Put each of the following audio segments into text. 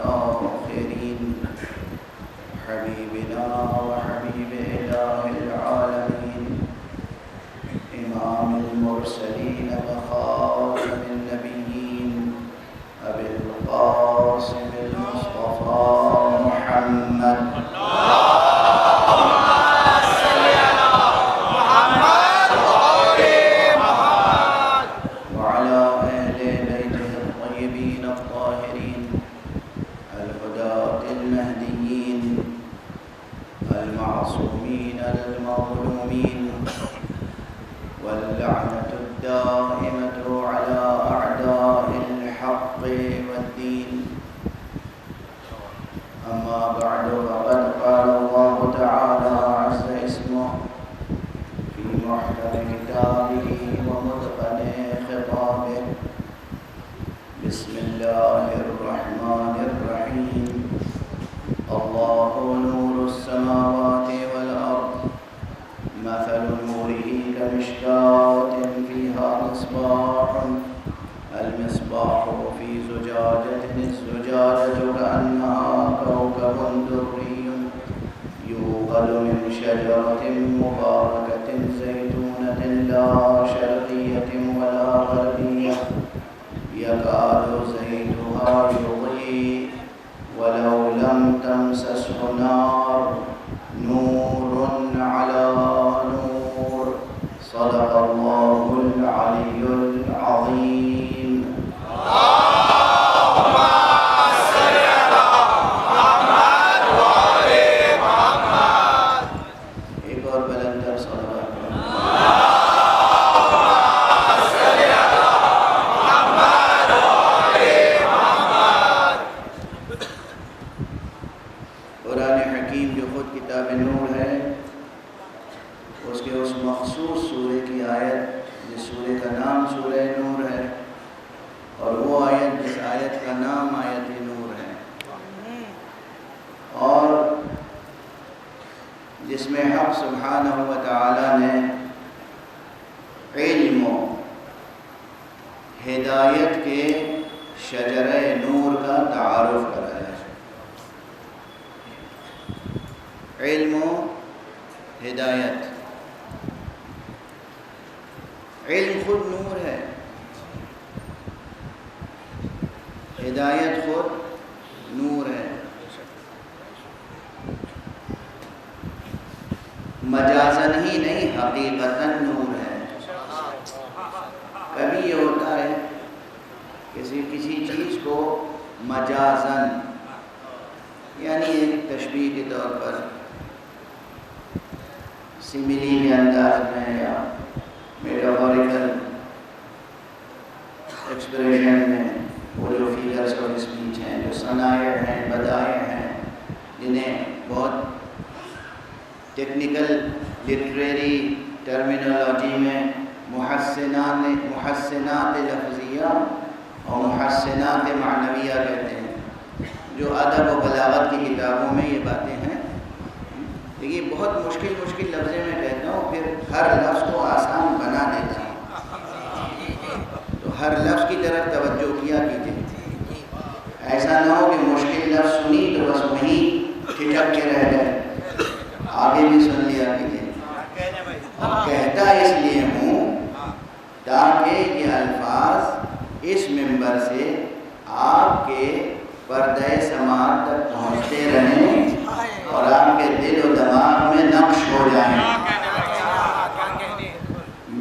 والآخرين حبيبنا وحبيب إله العالمين إمام المرسلين وخاتم النبيين أبي القاسم المصطفى محمد المعصومين المظلومين واللعنة الدائمة على أعداء الحق والدين أما بعد فقد قال الله تعالى عز اسمه في محكم كتابه ومتقن خطابه بسم الله الرحمن الرحيم الله نور السماوات والأرض مثل نوره كمشكاة فيها مصباح المصباح في زجاجة الزجاجة كأنها كوكب دري يوقد من شجرة مباركة زيتونة لا شرقية ولا غربية يكاد زيتها يضيء ولو لم تمسسه نار نور على نور صدق الله العلي العظيم. اللهم صل على محمد وآل محمد. ایک اور بلند تر صلوات. قرآن حکیم جو خود کتاب نور ہے، اس کے اس مخصوص سورہ کی آیت جس سورہ کا نام سورہ نور ہے، اور وہ آیت جس آیت کا نام آیت نور ہے، اور جس میں حق سبحانہ و تعالی نے علم و ہدایت کے شجرہ نور کا تعارف کرایا ہے. علم و ہدایت. علم خود نور ہے، ہدایت خود نور ہے. مجازن ہی نہیں، حقیقتاً نور ہے. کبھی یہ ہوتا ہے کسی چیز کو مجازن یعنی ایک تشبیہ کے طور پر سملی کے انداز میں یا میٹافوریکل ایکسپریشن میں وہ جو فیگرس اور اسپیچ ہیں، جو صنائع ہیں، بدائع ہیں، جنہیں بہت ٹیکنیکل لٹریری ٹرمینالوجی میں محسنات لفظیہ اور محسنات معنویہ کہتے ہیں. جو ادب و بلاغت کی کتابوں میں یہ باتیں ہیں. لیکن بہت مشکل لفظیں میں کہتا ہوں، پھر ہر لفظ کو آسان بنا دیتا ہوں، تو ہر لفظ کی طرف توجہ کیا کیجیے. ایسا نہ ہو کہ مشکل لفظ سنی تو بس وہیں ٹھٹک کے رہ گئے، آگے بھی سن لیا کیجیے. کہتا اس لیے ہوں تاکہ یہ الفاظ اس منبر سے آپ کے پردہ سماعت تک پہنچتے رہیں اور آپ کے دل و دماغ میں نقش ہو جائیں.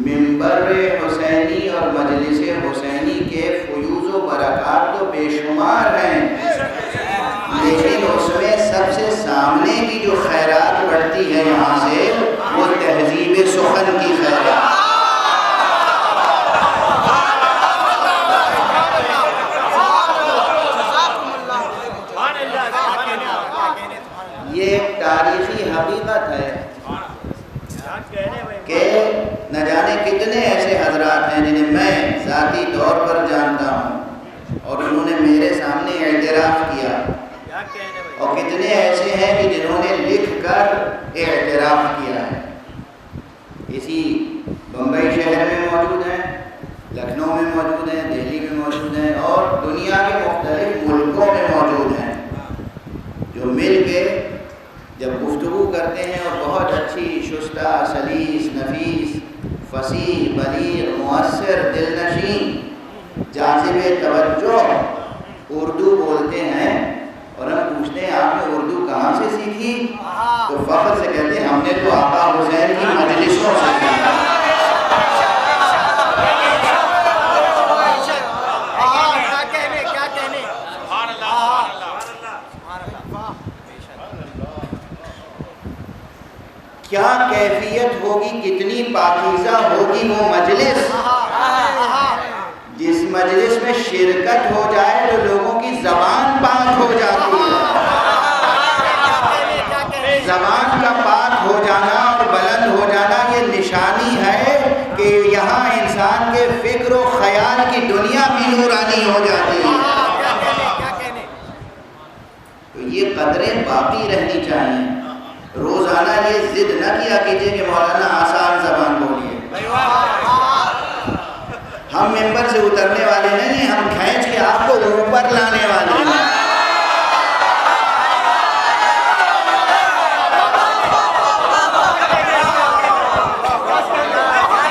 منبر حسینی اور مجلس حسینی کے فیوز و برکات تو بے شمار ہیں، لیکن اس میں سب سے سامنے کی جو خیرات بڑھتی ہے یہاں سے وہ تہذیب سخن کی خیرات. یہ ایک تاریخی حقیقت ہے کہ نہ جانے کتنے ایسے حضرات ہیں جنہیں میں ذاتی طور پر جانتا ہوں اور انہوں نے میرے سامنے اعتراف کیا، اور کتنے ایسے ہیں کہ جنہوں نے لکھ کر اعتراف کیا ہے. اسی بمبئی شہر میں موجود ہیں، لکھنؤ میں موجود ہیں، دہلی میں موجود ہیں، اور دنیا کے مختلف ملکوں میں موجود ہیں. فصیح، بلیغ، مؤثر، دلنشین، جاذب توجہ اردو بولتے ہیں، اور ہم پوچھتے ہیں آپ نے اردو کہاں سے سیکھی؟ تو فخر سے کہتے ہیں ہم نے تو آقا حسین کی مجلسوں سے سیکھا۔ کیا کیفیت ہوگی، کتنی پاکیزہ ہوگی وہ مجلس جس مجلس میں شرکت ہو جائے تو لوگوں کی زبان پاک ہو جاتی ہے۔ زبان کا پاک ہو جانا اور بلند ہو جانا یہ نشانی ہے کہ یہاں انسان کے فکر و خیال کی دنیا بھی نورانی ہو جاتی ہے۔ تو یہ قدریں باقی رہنی چاہیے۔ روزانہ یہ ضد نہ کیا کیجئے کہ مولانا آسان زبان بولیے۔ ہم ممبر سے اترنے والے نہیں، ہم کھینچ کے آپ کو اوپر لانے والے ہیں۔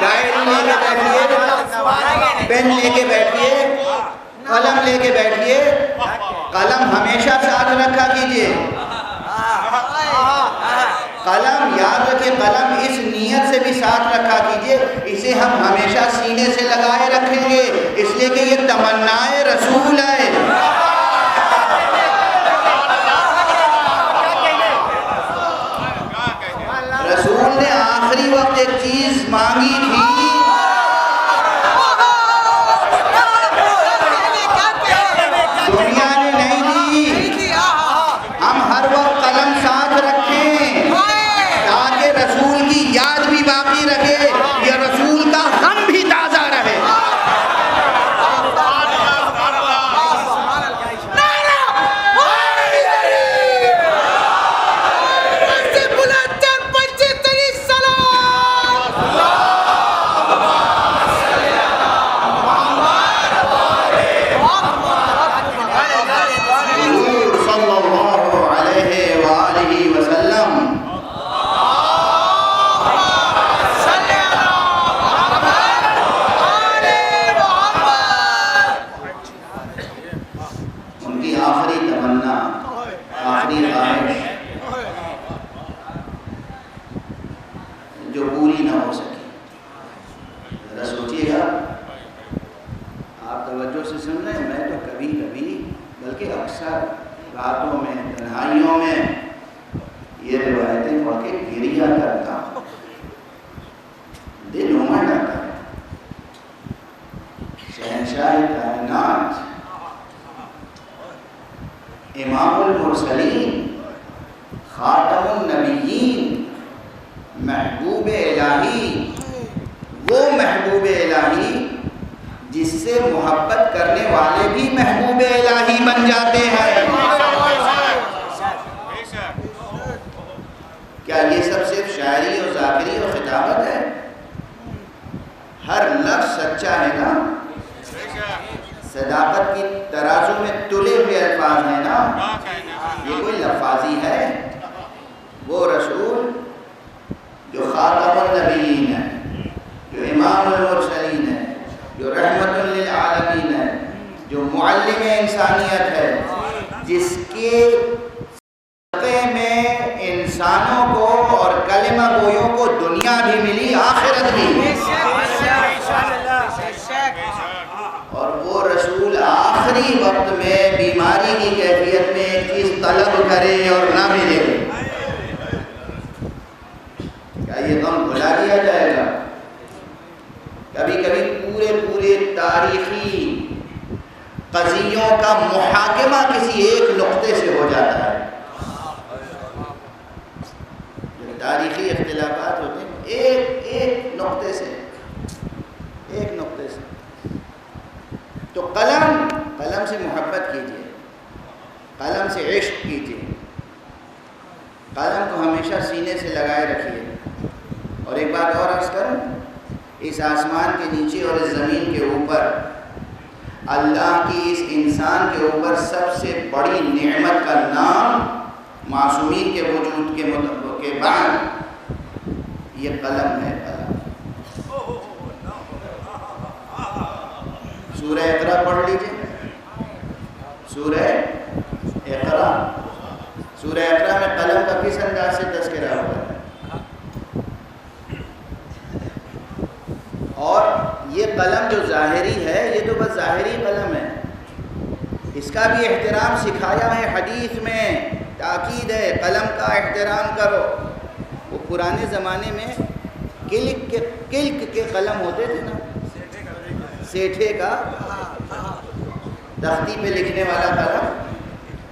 ڈائری لے کے بیٹھیے، پین لے کے بیٹھیے، قلم لے کے بیٹھیے، قلم ہمیشہ ساتھ رکھا کیجئے۔ قلم یاد رکھے، قلم اس نیت سے بھی ساتھ رکھا کیجئے، اسے ہم ہمیشہ سینے سے لگائے رکھیں گے، اس لیے کہ یہ تمنائے رسول ہے۔ رسول نے آخری وقت ایک چیز مانگی تھی، دنیا نے نہیں دی۔ ہم ہر وقت قلم ساتھ رکھیں تاکہ رسول کی یاد بھی باقی رہے، یا رسول کا غم بھی تازہ رہے۔ جو پوری نہ ہو سکی۔ ذرا سوچیے گا، آپ توجہ سے سن رہے ہیں، میں تو کبھی کبھی بلکہ اکثر راتوں میں، تنہائیوں میں یہ روایتیں پڑھ کے گریہ کرتا ہوں، دل امڑ جاتا ہے۔ شہنشاہ کائنات، امام المرسلین، خاتم النبیین، محبوب الہی، وہ محبوب الہی جس سے محبت کرنے والے بھی محبوب الہی بن جاتے ہیں۔ کیا یہ سب صرف شاعری اور ذاکری اور خطابت ہے؟ ہر لفظ سچا ہے نا؟ صداقت کی ترازو میں تلے ہوئے الفاظ ہیں نا؟ یہ کوئی لفاظی ہے؟ وہ رسول جو خاتم النبیین ہے، جو امام المرسلین ہے، جو رحمت للعالمین ہے، جو معلم انسانیت ہے، جس کے صدقے میں انسانوں کو اور کلمہ گویوں کو دنیا بھی ملی، آخرت بھی۔ اور وہ رسول آخری وقت میں بیماری کی کیفیت میں ایک چیز طلب کرے اور نہ ملے، کیا یہ غم بھلا دیا جائے گا؟ کبھی کبھی پورے تاریخی قضیوں کا محاکمہ کسی ایک نقطے سے ہو جاتا ہے۔ تاریخی اختلافات ہوتے ہیں ایک نقطے سے، تو قلم سے محبت کیجیے، قلم سے عشق کیجیے، قلم کو ہمیشہ سینے سے لگائے رکھیے۔ اور ایک بات اور عرض کروں، اس آسمان کے نیچے اور اس زمین کے اوپر اللہ کی اس انسان کے اوپر سب سے بڑی نعمت کا نام معصومین کے وجود کے بعد یہ قلم ہے، قلم۔ سورہ اقرا پڑھ لیجئے. سورہ اقرا میں قلم کا کس انداز سے تذکرہ ہوا ہے؟ اور یہ قلم جو ظاہری ہے یہ تو بس ظاہری قلم ہے، اس کا بھی احترام سکھایا ہے حدیث میں، تاکید ہے قلم کا احترام کرو. وہ پرانے زمانے میں کلک کے قلم ہوتے تھے نا، سیٹھے کا تختی پہ لکھنے والا قلم،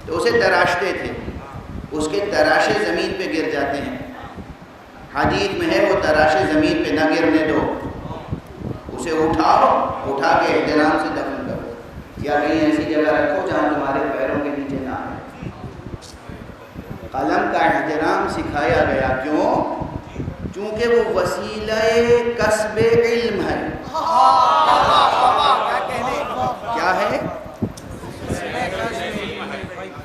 تو اسے تراشتے تھے، اس کے تراشے زمین پہ گر جاتے ہیں. حدیث میں ہے وہ تراشے زمین پہ نہ گرنے دو، اسے اٹھا کے احترام سے دفن کرو، یا کہیں ایسی جگہ رکھو جہاں تمہارے پیروں کے نیچے نہ آئے. قلم کا احترام سکھایا گیا، کیوں؟ چونکہ وہ وسیلہ کسب علم ہے. کیا ہے؟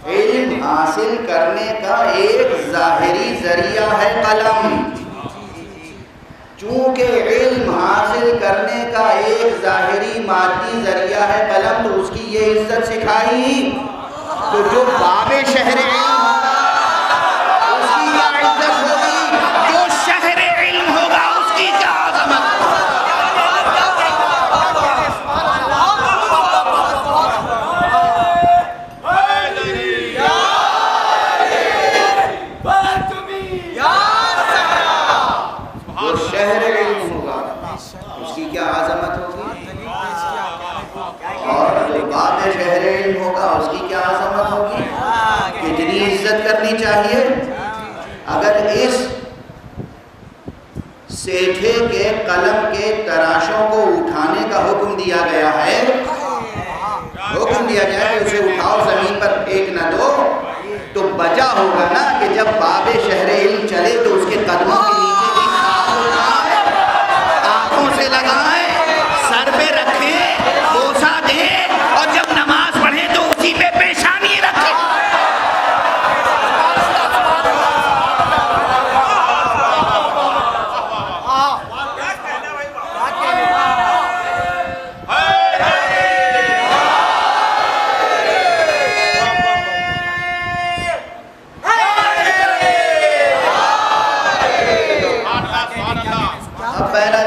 علم حاصل کرنے کا ایک ظاہری ذریعہ ہے قلم. چونکہ علم حاصل کرنے کا ایک ظاہری مادی ذریعہ ہے قلم، تو اس کی یہ عزت سکھائی. تو جو باب شہر علم ہوگا اس کی کیا عزت ہوگی، جو شہر علم ہوگا اس کی کیا عظمت. جو شہر علم ہوگا اس کی کیا عظمت ہوگی، اور جو باب شہر علم ہوگا اس کی کیا عظمت ہوگی. کتنی عزت کرنی چاہیے. اگر اس سیٹھے کے قلم کے تراشوں کو اٹھانے کا حکم دیا گیا ہے کہ اسے اٹھاؤ زمین پر پھینک نہ دو، تو بجا ہوگا نا کہ جب باب شہر علم چلے تو اس کے قدموں کے نیچے کی خاک اٹھائے، آنکھوں سے لگائیں، سر پہ رکھیں، بوسہ دیں، اور جب نماز پڑھیں تو اسی پہ پیشانی رکھیں.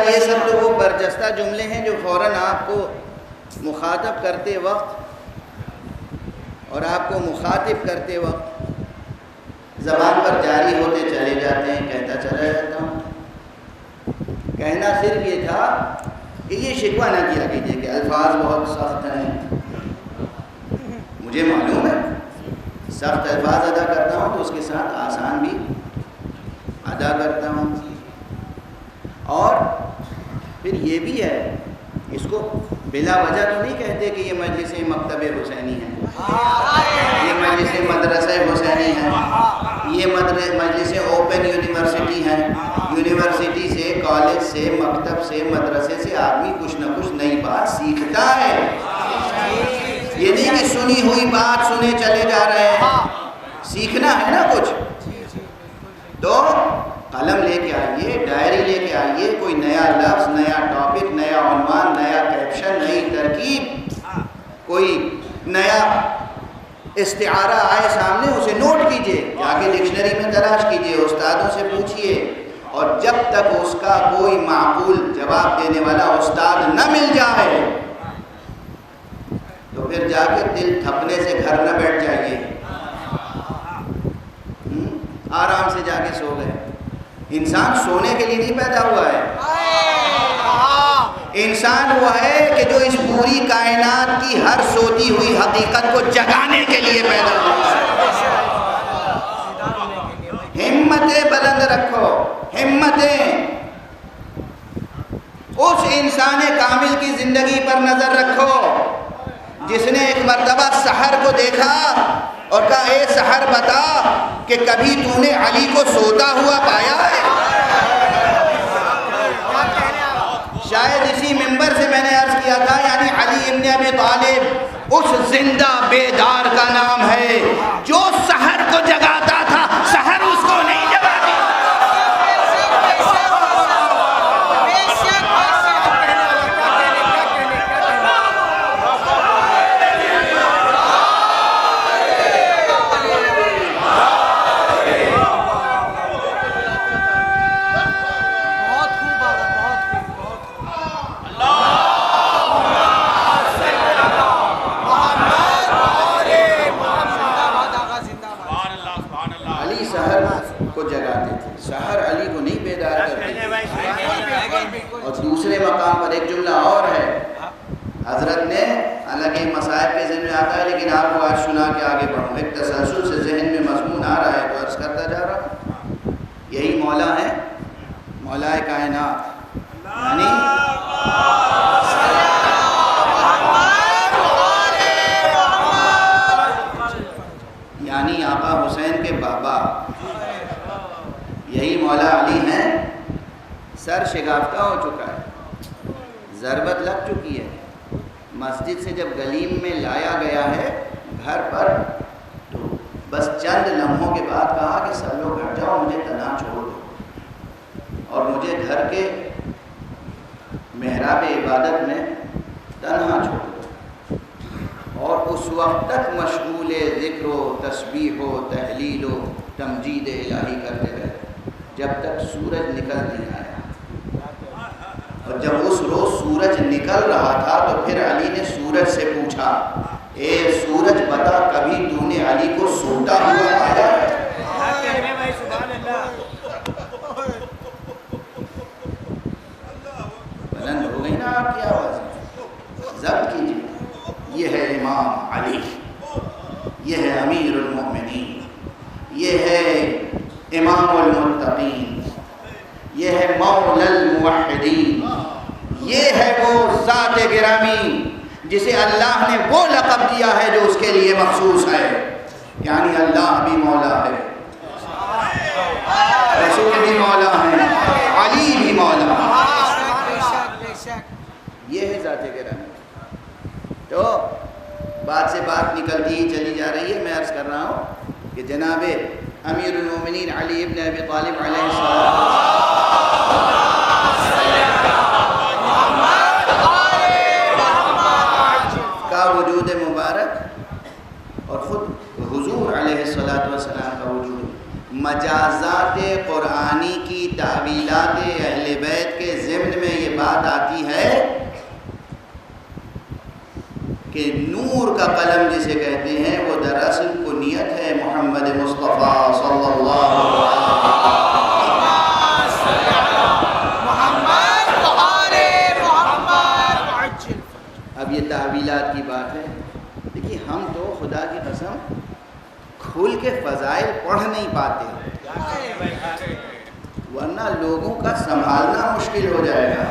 یہ سب تو وہ برجستہ جملے ہیں جو فوراً آپ کو مخاطب کرتے وقت اور آپ کو مخاطب کرتے وقت زبان پر جاری ہوتے چلے جاتے ہیں، کہتا چلا جاتا ہوں. کہنا صرف یہ تھا کہ یہ شکوہ نہ کیا کیجیے کہ الفاظ بہت سخت ہیں. مجھے معلوم ہے سخت الفاظ ادا کرتا ہوں تو اس کے ساتھ آسان بھی ادا کرتا ہوں. اور پھر یہ بھی ہے، اس کو بلا وجہ تو نہیں کہتے کہ یہ مجلس مکتب حسینی ہے، یہ مجلس مدرسہ حسینی ہے، یہ مجلس اوپن یونیورسٹی ہے. یونیورسٹی سے، کالج سے، مکتب سے، مدرسے سے آدمی کچھ نہ کچھ نئی بات سیکھتا ہے. یہ نہیں کہ سنی ہوئی بات سنے چلے جا رہے ہیں، سیکھنا ہے نا کچھ. تو قلم لے کے آئیے، ڈائری لے کے آئیے، کوئی نیا لفظ، نیا ٹاپک، نیا عنوان، نیا کیپشن، نئی ترکیب، کوئی نیا استعارہ آئے سامنے، اسے نوٹ کیجئے، جا کے ڈکشنری میں تلاش کیجئے، استادوں سے پوچھئے. اور جب تک اس کا کوئی معقول جواب دینے والا استاد نہ مل جائے تو پھر جا کے دل تھپنے سے گھر نہ بیٹھ جائیے، آرام سے جا کے سو گئے. انسان سونے کے لیے نہیں پیدا ہوا ہے، انسان ہوا ہے کہ جو اس پوری کائنات کی ہر سوتی ہوئی حقیقت کو جگانے کے لیے پیدا ہوا ہے. ہمتیں بلند رکھو، ہمتیں. اس انسان کامل کی زندگی پر نظر رکھو جس نے ایک مرتبہ سحر کو دیکھا اور کہا اے سحر بتا کہ کبھی تو نے علی کو سوتا ہوا پایا ہے؟ شاید اسی منبر سے میں نے عرض کیا تھا، یعنی علی ابن ابی طالب اس زندہ بیدار کا نام ہے جو سحر کو جگاتا تھا، سحر اس کو نہیں جگاتی. کو جگاتے تھے، سحر علی کو نہیں بیدار کرتے تھے۔ اور دوسرے مقام پر ایک جملہ اور ہے، حضرت نے، حالانکہ مصائب کے ذہن میں آتا ہے لیکن آپ کو آج سنا کے آگے بڑھوں، ایک تسلسل سے ذہن میں مضمون آ رہا ہے تو عرض کرتا جا رہا ہوں۔ یہی مولا ہے، مولا کائنات، یعنی آقا حسین کے بابا، یہی مولا علی ہیں۔ سر شگافتہ ہو چکا ہے، ضربت لگ چکی ہے، مسجد سے جب گلیم میں لایا گیا ہے گھر پر تو بس چند لمحوں کے بعد کہا کہ سب لوگ ہٹ جاؤ، مجھے تنہا چھوڑ دو اور مجھے گھر کے محراب عبادت میں تنہا چھوڑ دو۔ اور اس وقت تک مشغول ذکر و تسبیح و تحلیل و تمجید الہی کرتے رہے جب تک سورج نکل نہیں آیا۔ اور جب اس روز سورج نکل رہا تھا تو پھر علی نے سورج سے پوچھا، اے سورج بتا کبھی تو نے علی کو سوتا ہوا پایا؟ بلند ہو گئی نا آپ کی آواز، ضبط کیجیے۔ یہ ہے امام علی، یہ ہے امیر المؤمنین، یہ ہے امام المتقین، یہ ہے مولا الموحدین، یہ ہے وہ ذات گرامی جسے اللہ نے وہ لقب دیا ہے جو اس کے لیے مخصوص ہے، یعنی اللہ بھی مولا ہے، رسول بھی مولا ہے، علی بھی مولا ہے، یہ ہے ذات گرامی۔ تو بات سے بات نکلتی ہی چلی جا رہی ہے، میں عرض کر رہا ہوں کہ جناب امیر المومنین علی ابن ابی طالب علیہ السلام کا وجود مبارک اور خود حضور علیہ السلام کا وجود مجازات قرآنی کی تعویلات اہل بیت کے ضمن میں یہ بات آتی ہے کہ نور کا قلم جسے کہتے ہیں وہ دراصل کنیت ہے محمد مصطفیٰ صلی اللہ علیہ وسلم۔ اب یہ تعویلات کی بات ہے، دیکھیے ہم تو خدا کی قسم کھل کے فضائل پڑھ نہیں پاتے ورنہ لوگوں کا سنبھالنا مشکل ہو جائے گا۔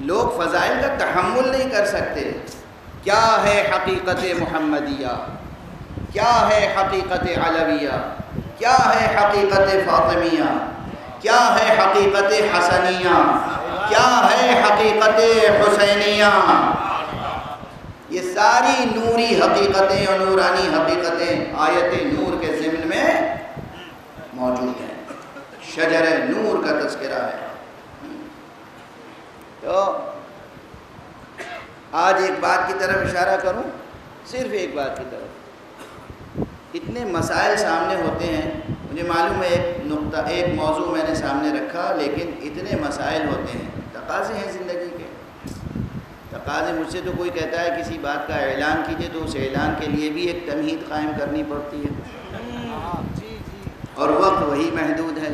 لوگ فضائل کا تحمل نہیں کر سکتے۔ کیا ہے حقیقت محمدیہ، کیا ہے حقیقت علویہ، کیا ہے حقیقت فاطمیہ، کیا ہے حقیقت حسنیہ، کیا ہے حقیقت حسینیہ، یہ ساری نوری حقیقتیں اور نورانی حقیقتیں آیت نور کے ضمن میں موجود ہیں۔ شجر نور کا تذکرہ ہے۔ تو آج ایک بات کی طرف اشارہ کروں، صرف ایک بات کی طرف۔ اتنے مسائل سامنے ہوتے ہیں، مجھے معلوم ہے ایک موضوع میں نے سامنے رکھا، لیکن اتنے مسائل ہوتے ہیں، تقاضے ہیں زندگی کے، تقاضے۔ مجھ سے تو کوئی کہتا ہے کسی بات کا اعلان کیجئے تو اس اعلان کے لیے بھی ایک تمہید قائم کرنی پڑتی ہے اور وقت وہی محدود ہے۔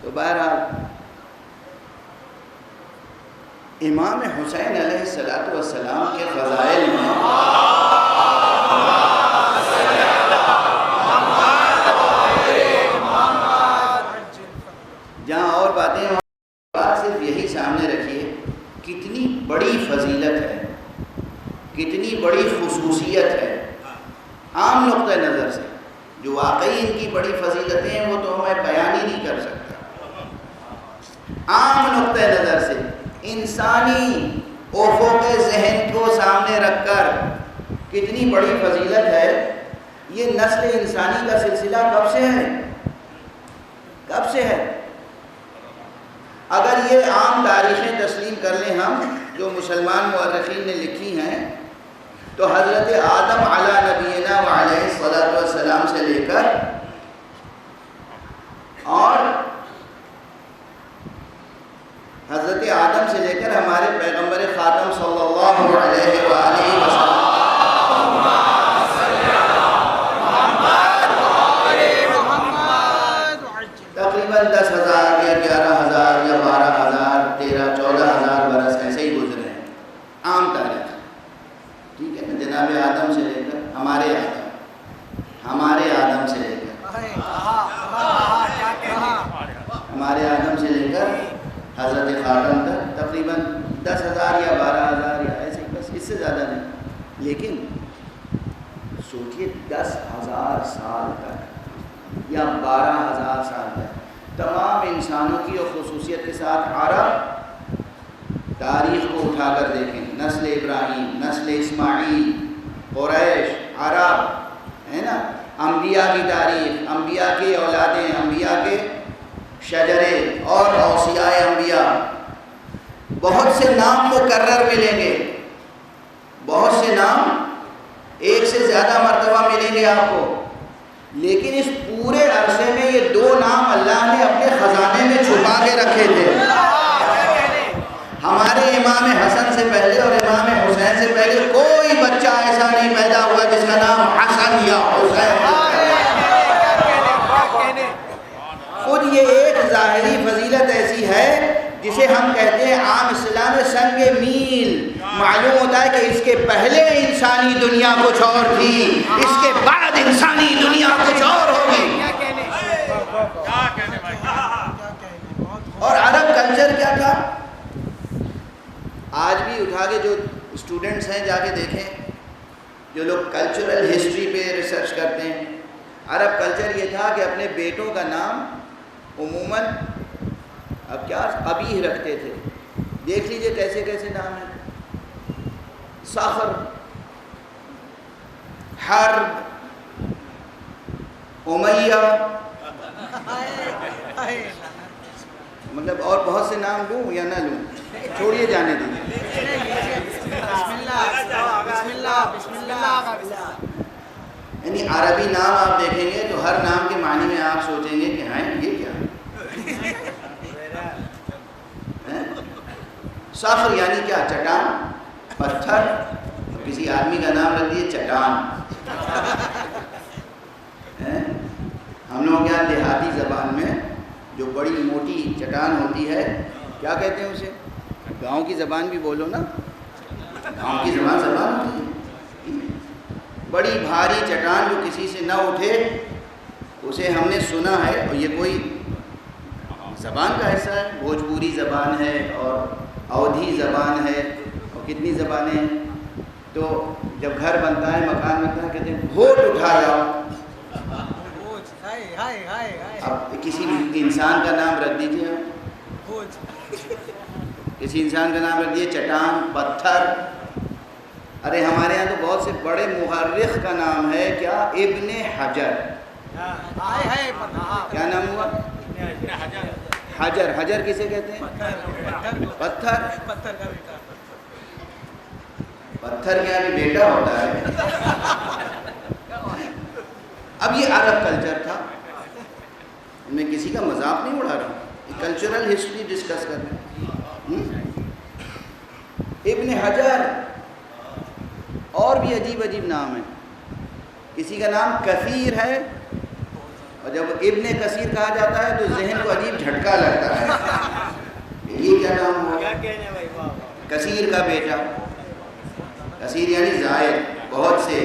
تو بہرحال امام حسین علیہ السلام کے فضائل میں جہاں اور باتیں ہیں، بات صرف یہی سامنے رکھیے، کتنی بڑی فضیلت ہے، کتنی بڑی خصوصیت ہے۔ عام نقطہ نظر سے جو واقعی ان کی بڑی فضیلتیں ہیں وہ تو میں بیان ہی نہیں کر سکتا۔ عام نقطہ نظر سے انسانی افق ذہن کو سامنے رکھ کر کتنی بڑی فضیلت ہے۔ یہ نسل انسانی کا سلسلہ کب سے ہے، کب سے ہے؟ اگر یہ عام تاریخیں تسلیم کر لیں ہم جو مسلمان مورخین نے لکھی ہیں تو حضرت آدم علی نبینا وعلیہ الصلوۃ والسلام سے لے کر اور حضرت آدم سے لے کر ہمارے پیغمبر خاتم صلی اللہ علیہ وآلہ وسلم عام تاریخ، ٹھیک ہے نا، جناب آدم سے لے کر ہمارے آدم سے لے کر ہمارے آدم سے لے کر حضرت خاتم تک تقریباً 10,000 یا 12,000 یا ایسے، بس اس سے زیادہ نہیں. لیکن سوچئے 10,000 سال تک یا 12,000 سال تک تمام انسانوں کی اور خصوصیت کے ساتھ عرب تاریخ کو اٹھا کر دیکھیں، نسل ابراہیم، نسل اسماعیل، قریش، عرب، ہے نا، انبیاء کی تاریخ، انبیاء کی اولادیں، انبیاء کے شجرے اور اوصیاء انبیاء، بہت سے نام مکرر ملیں گے، بہت سے نام ایک سے زیادہ مرتبہ ملیں گے آپ کو. لیکن اس پورے عرصے میں یہ 2 نام اللہ نے اپنے خزانے میں چھپا کے رکھے تھے. ہمارے امام حسن سے پہلے اور امام حسین سے پہلے کوئی بچہ ایسا نہیں پیدا ہوا جس کا نام حسن یا حسین. خود یہ ایک ظاہری فضیلت ایسی ہے جسے ہم کہتے ہیں عام اصطلاح میں سنگ میل. معلوم ہوتا ہے کہ اس کے پہلے انسانی دنیا کچھ اور تھی، اس کے بعد انسانی دنیا کچھ اور ہوگی. اور عرب کلچر کیا تھا؟ آج بھی اٹھا کے جو اسٹوڈنٹس ہیں جا کے دیکھیں، جو لوگ کلچرل ہسٹری پہ ریسرچ کرتے ہیں، عرب کلچر یہ تھا کہ اپنے بیٹوں کا نام عموماً اب کیا ابیح رکھتے تھے. دیکھ لیجئے کیسے کیسے نام ہیں: صخر، حرب، امیہ، مطلب اور بہت سے نام لوں یا نہ لوں، چھوڑیے جانے دیجیے. یعنی عربی نام آپ دیکھیں گے تو ہر نام کے معنی میں آپ سوچیں گے کہ ہاں یہ کیا ہے. صخر یعنی کیا؟ چٹان، پتھر. کسی آدمی کا نام رکھ دیے چٹان. ہم لوگ کیا دیہاتی زبان میں جو بڑی موٹی چٹان ہوتی ہے کیا کہتے ہیں اسے؟ گاؤں کی زبان بھی بولو نا، گاؤں کی زبان ہوتی ہے. بڑی بھاری چٹان جو کسی سے نہ اٹھے اسے ہم نے سنا ہے، اور یہ کوئی زبان کا حصہ ہے. بھوجپوری زبان ہے اور اودھی زبان ہے اور کتنی زبانیں ہیں. تو جب گھر بنتا ہے، مکان بنتا ہے، کہتے ہیں بھوٹ اٹھا جاؤ. اب کسی انسان کا نام رکھ دیجیے، کسی انسان کا نام رکھ دیجیے چٹان، پتھر. ارے ہمارے یہاں تو بہت سے بڑے مورخ کا نام ہے کیا؟ ابن حجر. کیا نام ہوا؟ حجر. حجر کسے کہتے ہیں؟ پتھر. پتھر کیا بھی بیٹا ہوتا ہے. اب یہ عرب کلچر تھا. میں کسی کا مذاق نہیں اڑا رہا ہوں، کلچرل ہسٹری ڈسکس کر رہے ہیں. ابن حجر اور بھی عجیب عجیب نام ہیں. کسی کا نام کثیر ہے، اور جب ابن کثیر کہا جاتا ہے تو ذہن کو عجیب جھٹکا لگتا ہے. یہ کیا نام ہوا؟ کثیر کا بیٹا. کثیر یعنی زائد، بہت سے.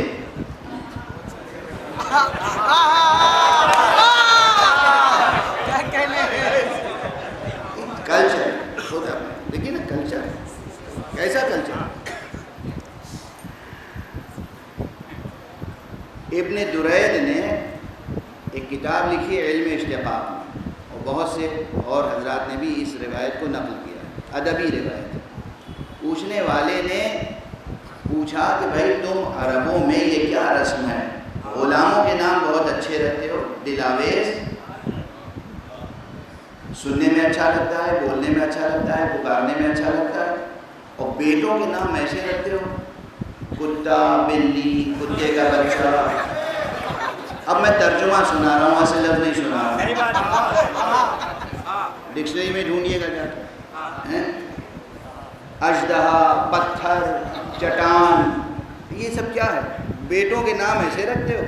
کلچر خود دیکھیے نا، کلچر کیسا کلچر. ابن درید نے ایک کتاب لکھی ہے علم اشتقاق میں، اور بہت سے اور حضرات نے بھی اس روایت کو نقل کیا، ادبی روایت. پوچھنے والے نے پوچھا کہ بھائی تم عربوں میں یہ کیا رسم ہے؟ غلاموں کے نام بہت اچھے رکھتے ہو، دلاویز، سننے میں اچھا لگتا ہے، بولنے میں اچھا لگتا ہے، پکارنے میں اچھا لگتا ہے، اور بیٹوں کے نام ایسے رکھتے ہو، کتا، بلی، کتے کا بچہ. اب میں ترجمہ سنا رہا ہوں، اصل لفظ نہیں سنا رہا ہوں. ڈکشنری میں ڈھونڈیے گا جا کے. اژدہا، پتھر، چٹان، یہ سب کیا ہے؟ بیٹوں کے نام ایسے رکھتے ہو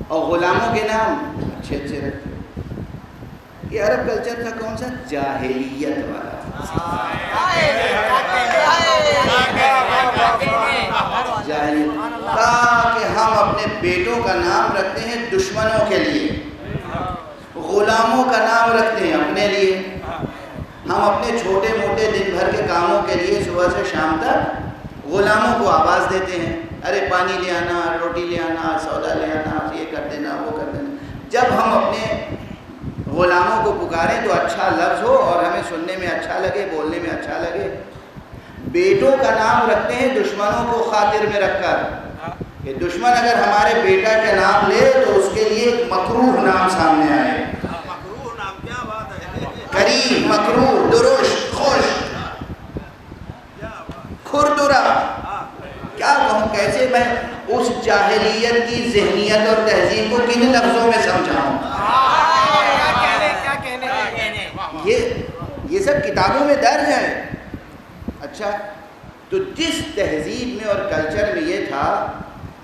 اور غلاموں کے نام اچھے اچھے رکھتے ہو. یہ عرب کلچر تھا کون سا؟ جاہلیت والا. دشمنوں کے لیے. غلاموں کا نام رکھتے ہیں اپنے لیے. ہم اپنے چھوٹے موٹے دن بھر کے کاموں کے لیے صبح سے شام تک غلاموں کو آواز دیتے ہیں. ارے پانی لے آنا, روٹی لے آنا, سودا لے آنا, یہ کر دینا, وہ کر دینا. جب ہم اپنے غلاموں کو پکاریں تو اچھا لفظ ہو اور ہمیں سننے میں اچھا لگے, بولنے میں اچھا لگے. بیٹوں کا نام رکھتے ہیں دشمنوں کو خاطر میں رکھ کر کہ دشمن اگر ہمارے بیٹا کا نام لے تو اس کے لیے ایک مکروہ نام سامنے آئے. مکروہ نام کیا بات ہے؟ کریم, مکروہ, درشت, خوش, کھردرا. کیا کہوں, کیسے میں اس جاہلیت کی ذہنیت اور تہذیب کو کن لفظوں میں سمجھاؤں. یہ سب کتابوں میں درج ہے. اچھا, تو جس تہذیب میں اور کلچر میں یہ تھا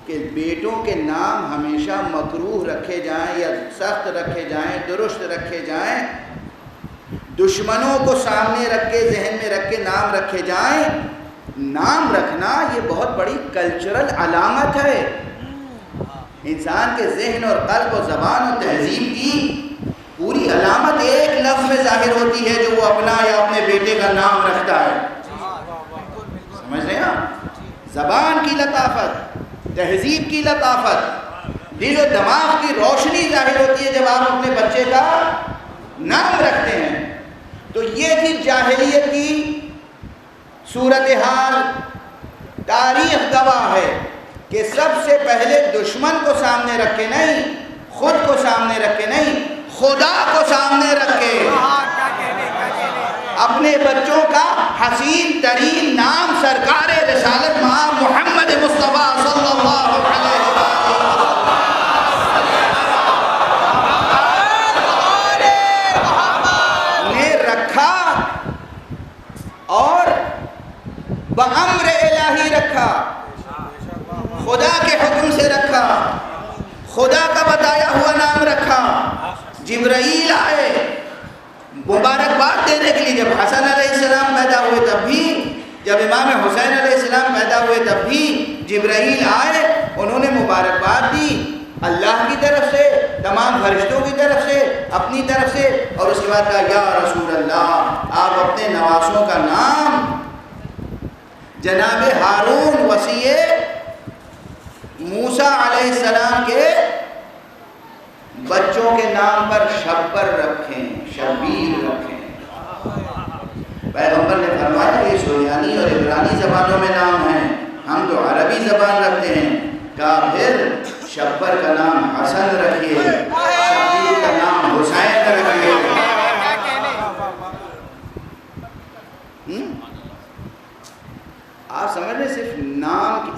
کہ بیٹوں کے نام ہمیشہ مکروہ رکھے جائیں یا سخت رکھے جائیں, درست رکھے جائیں, دشمنوں کو سامنے رکھ کے, ذہن میں رکھ کے نام رکھے جائیں. نام رکھنا یہ بہت بڑی کلچرل علامت ہے. انسان کے ذہن اور قلب و زبان و تہذیب کی پوری علامت ایک لفظ میں ظاہر ہوتی ہے جو وہ اپنا یا اپنے بیٹے کا نام رکھتا ہے. سمجھ رہے ہیں آپ؟ زبان کی لطافت, تہذیب کی لطافت, دل و دماغ کی روشنی ظاہر ہوتی ہے جب آپ اپنے بچے کا نام رکھتے ہیں. تو یہ تھی جاہلیت کی صورتحال. تاریخ گواہ ہے کہ سب سے پہلے دشمن کو سامنے رکھ کے نہیں, خود کو سامنے رکھ کے نہیں, خدا کو سامنے رکھ کے اپنے بچوں کا حسین ترین نام سرکار رسالت مآب محمد مصطفیٰ صلی اللہ علیہ وسلم نے رکھا اور بأمر الہی رکھا, خدا کے حکم سے رکھا, خدا کا بتایا ہوا نام رکھا. جبرائیل آئے مبارکباد دینے کے لیے. جب حسن علیہ السلام پیدا ہوئے تب بھی, جب امام حسین علیہ السلام پیدا ہوئے تب بھی جبرائیل آئے, انہوں نے مبارکباد دی اللہ کی طرف سے, تمام فرشتوں کی طرف سے, اپنی طرف سے, اور اس کے بعد کہا یا رسول اللہ آپ اپنے نواسوں کا نام جناب ہارون وصی موسیٰ علیہ السلام کے بچوں کے نام پر شبر رکھیں, شبیر رکھیں. پیغمبر نے فرمایا یہ سریانی اور عبرانی زبانوں میں نام ہیں, ہم تو عربی زبان رکھتے ہیں. کہا پھر شبر کا نام حسن رکھیے, شبیر کا نام حسین رکھیے. آپ سمجھ رہے,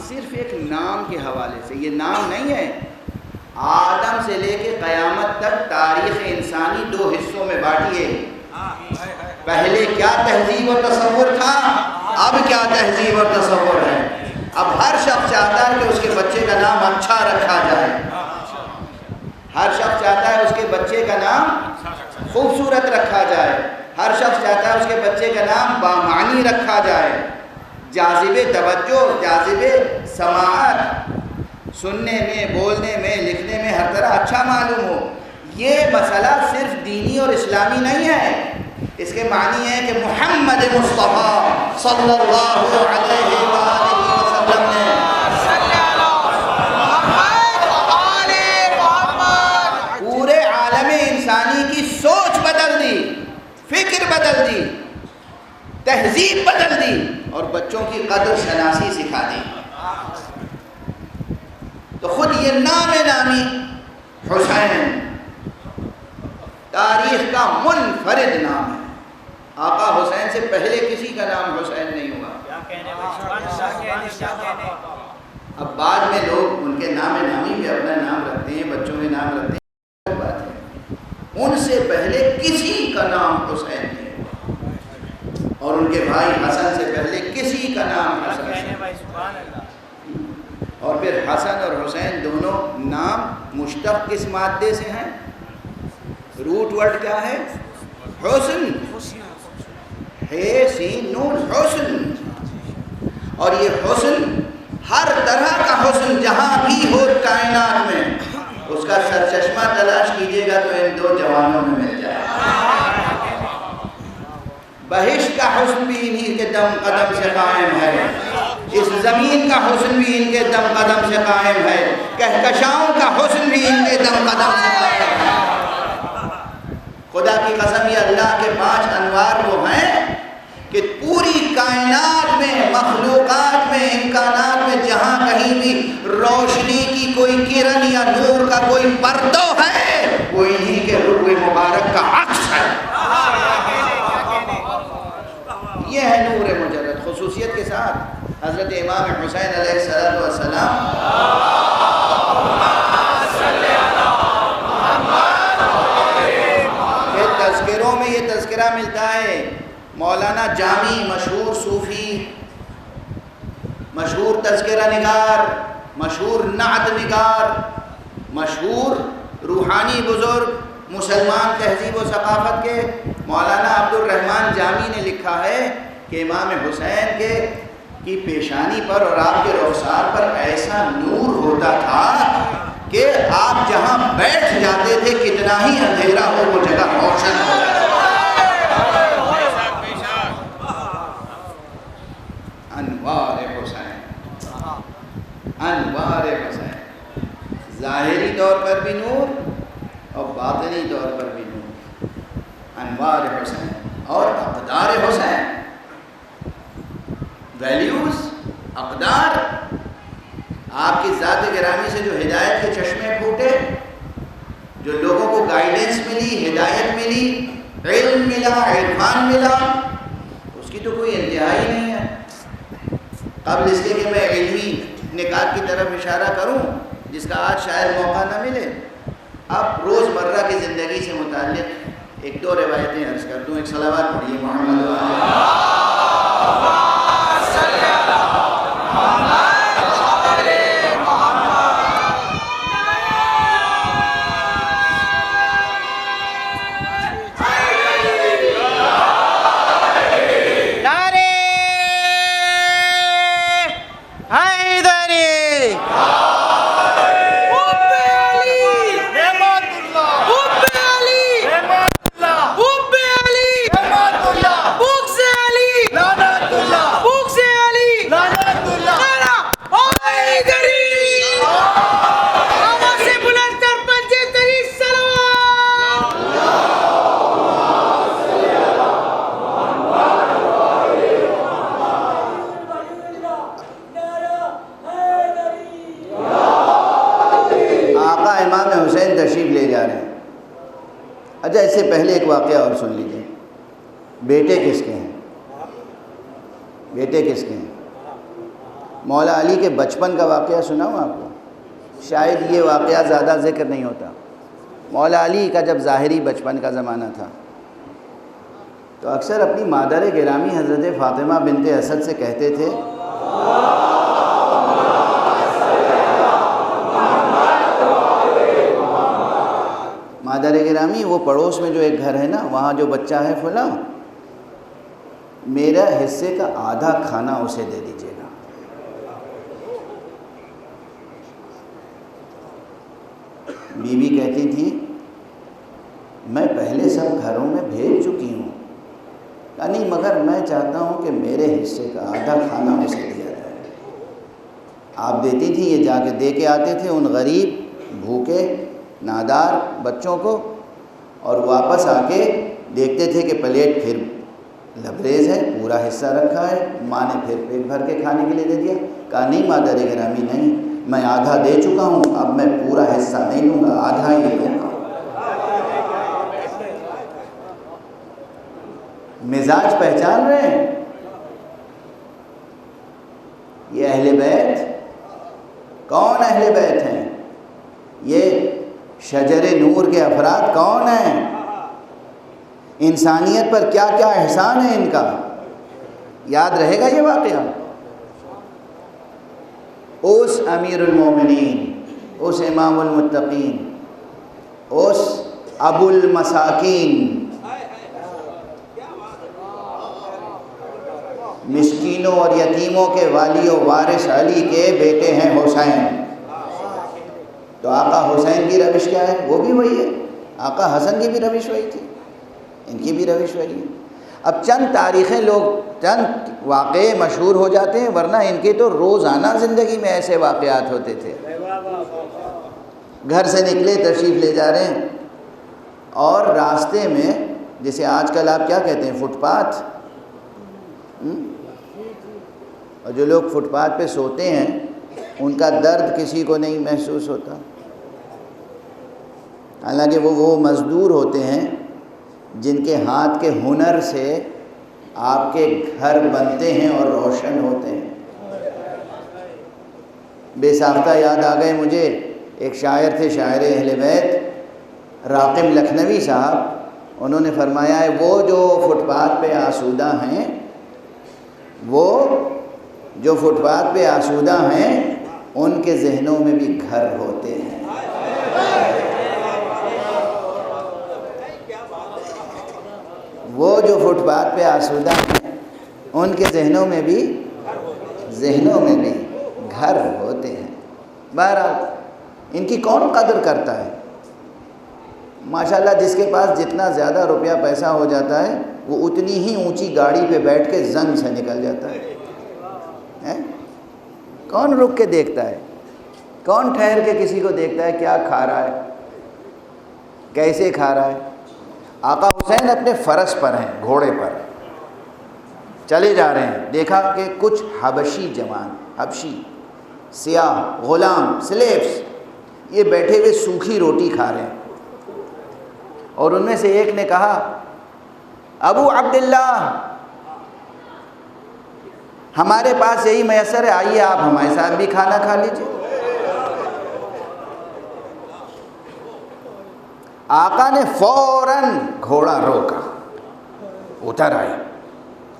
صرف ایک نام کے حوالے سے, یہ نام نہیں ہے. آدم سے لے کے قیامت تک تاریخ انسانی دو حصوں میں بانٹی ہے. پہلے کیا تہذیب و تصور تھا, اب کیا تہذیب و تصور ہے. اب ہر شخص چاہتا ہے کہ اس کے بچے کا نام اچھا رکھا جائے, ہر شخص چاہتا ہے اس کے بچے کا نام خوبصورت رکھا جائے, ہر شخص چاہتا ہے اس کے بچے کا نام بامعنی رکھا جائے, جاذب توجہ, جاذب سماعت, سننے میں, بولنے میں, لکھنے میں ہر طرح اچھا معلوم ہو. یہ مسئلہ صرف دینی اور اسلامی نہیں ہے, اس کے معنی ہے کہ محمد مصطفیٰ صلی اللہ علیہ وآلہ وسلم نے پورے عالم انسانی کی سوچ بدل دی, فکر بدل دی, تہذیب بدل دی اور بچوں کی قدر شناسی سکھا دی. تو خود یہ نام نامی حسین تاریخ کا منفرد نام ہے. آقا حسین سے پہلے کسی کا نام حسین نہیں ہوا. اب بعد میں لوگ ان کے نام نامی پہ اپنا نام رکھتے ہیں, بچوں میں نام رکھتے ہیں, بات ہے. ان سے پہلے کسی کا نام حسین نہیں ہوا, اور ان کے بھائی حسن سے پہلے کسی کا نام حسن نہیں ہوا. اور پھر حسن اور حسین دونوں نام مشتق کس مادے سے ہیں؟ روٹ ورڈ کیا ہے؟ حسن, ہے سین نون, حسن. اور یہ حسن ہر طرح کا حسن جہاں بھی ہو کائنات میں, اس کا سرچشمہ تلاش کیجئے گا تو ان دو جوانوں میں مل جائے گا۔ بہشت کا حسن بھی انہی کے دم قدم سے قائم ہے، اس زمین کا حسن بھی ان کے دم قدم سے قائم ہے، کہکشاؤں کا حسن بھی ان کے دم قدم سے قائم ہے۔ خدا کی قسم یہ اللہ کے 5 انوار وہ ہیں کہ پوری کائنات میں، مخلوقات میں، امکانات میں جہاں کہیں بھی روشنی کی کوئی کرن یا نور کا کوئی پرتو ہے وہ انہی کے روح مبارک کا عکس ہے۔ یہ ہے نور مجرد، خصوصیت کے ساتھ حضرت امام حسین علیہ السلام کے تذکروں میں یہ تذکرہ ملتا ہے۔ مولانا جامی مشہور صوفی، مشہور تذکرہ نگار، مشہور نعت نگار، مشہور روحانی بزرگ مسلمان تہذیب و ثقافت کے مولانا عبد الرحمن جامی نے لکھا ہے کہ امام حسین کی پیشانی پر اور آپ کے رخسار پر ایسا نور ہوتا تھا کہ آپ جہاں بیٹھ جاتے تھے کتنا ہی اندھیرا ہو وہ جگہ روشن ہو جاتا۔ انوار حسین، انوار حسین، ظاہری طور پر بھی نور اور باطنی طور پر بھی نور۔ انوار حسین اور اقدار حسین، ویلیوز، اقدار، آپ کی ذات گرامی سے جو ہدایت کے چشمے پھوٹے، جو لوگوں کو گائیڈنس ملی، ہدایت ملی، علم ملا، عرفان ملا، اس کی تو کوئی انتہا ہی نہیں ہے۔ قبل اس کے کہ میں علمی نکات کی طرف اشارہ کروں جس کا آج شاید موقع نہ ملے، اب روز مرہ کی زندگی سے متعلق 1-2 روایتیں عرض کر دوں۔ ایک صلوات پڑھیے محمد اس سے پہلے ایک واقعہ اور سن لیجئے۔ بیٹے کس کے ہیں؟ بیٹے کس کے ہیں؟ مولا علی کے بچپن کا واقعہ سناؤں آپ کو؟ شاید یہ واقعہ زیادہ ذکر نہیں ہوتا۔ مولا علی کا جب ظاہری بچپن کا زمانہ تھا تو اکثر اپنی مادر گرامی حضرت فاطمہ بنت اسد سے کہتے تھے مادر گرامی وہ پڑوس میں جو ایک گھر ہے نا وہاں جو بچہ ہے فلاں، میرا حصے کا آدھا کھانا اسے دے دیجیے گا۔ بیوی کہتی تھی میں پہلے سب گھروں میں بھیج چکی ہوں، نہیں مگر میں چاہتا ہوں کہ میرے حصے کا آدھا کھانا اسے دیا جائے۔ آپ دیتی تھی، یہ جا کے دے کے آتے تھے ان غریب بھوکے نادار بچوں کو، اور واپس آ کے دیکھتے تھے کہ پلیٹ پھر لبریز ہے، پورا حصہ رکھا ہے، ماں نے پھر پیٹ بھر کے کھانے کے لیے دے دیا۔ کہا نہیں مادر گرامی نہیں، میں آدھا دے چکا ہوں، اب میں پورا حصہ نہیں لوں گا، آدھا ہی لوں گا۔ مزاج پہچان رہے ہیں؟ یہ اہل بیت کون اہل بیت ہیں؟ یہ شجر نور کے افراد کون ہیں؟ انسانیت پر کیا کیا احسان ہے ان کا، یاد رہے گا یہ واقعہ۔ اس امیر المومنین، اس امام المتقین، اس ابو المساکین، مسکینوں اور یتیموں کے والی و وارث علی کے بیٹے ہیں حسین۔ تو تو آقا حسین کی روش کیا ہے؟ وہ بھی وہی ہے. آقا حسن کی بھی روش وہی تھی، ان کی بھی روش وہی ہے. اب چند تاریخیں لوگ، چند واقعے مشہور ہو جاتے ہیں، ورنہ ان کے تو روزانہ زندگی میں ایسے واقعات ہوتے تھے. گھر سے نکلے، تشریف لے جا رہے ہیں، اور راستے میں جیسے آج کل آپ کیا کہتے ہیں، فٹ پاتھ، اور جو لوگ فٹ پاتھ پہ سوتے ہیں ان کا درد کسی کو نہیں محسوس ہوتا، حالانکہ وہ مزدور ہوتے ہیں جن کے ہاتھ کے ہنر سے آپ کے گھر بنتے ہیں اور روشن ہوتے ہیں. بے ساختہ یاد آ گئے مجھے، ایک شاعر تھے، شاعر اہل بیت راقم لکھنوی صاحب، انہوں نے فرمایا ہے وہ جو فٹ پاتھ پہ آسودہ ہیں، وہ جو فٹ پاتھ پہ آسودہ ہیں ان کے ذہنوں میں بھی گھر ہوتے ہیں. وہ جو فٹ پاتھ پہ آسودہ ہیں ان کے ذہنوں میں بھی گھر ہوتے ہیں. بہرحال ان کی کون قدر کرتا ہے؟ ماشاءاللہ جس کے پاس جتنا زیادہ روپیہ پیسہ ہو جاتا ہے وہ اتنی ہی اونچی گاڑی پہ بیٹھ کے زنگ سے نکل جاتا ہے. کون رک کے دیکھتا ہے؟ کون ٹھہر کے کسی کو دیکھتا ہے کیا کھا رہا ہے، کیسے کھا رہا ہے؟ آقا حسین اپنے فرس پر ہیں، گھوڑے پر چلے جا رہے ہیں، دیکھا کہ کچھ حبشی جوان، حبشی سیاہ غلام، سلیبس، یہ بیٹھے ہوئے سوکھی روٹی کھا رہے ہیں. اور ان میں سے ایک نے کہا، ابو عبداللہ ہمارے پاس یہی میسر ہے، آئیے آپ ہمارے ساتھ بھی کھانا کھا لیجیے. آقا نے فوراً گھوڑا روکا، اتر آئے،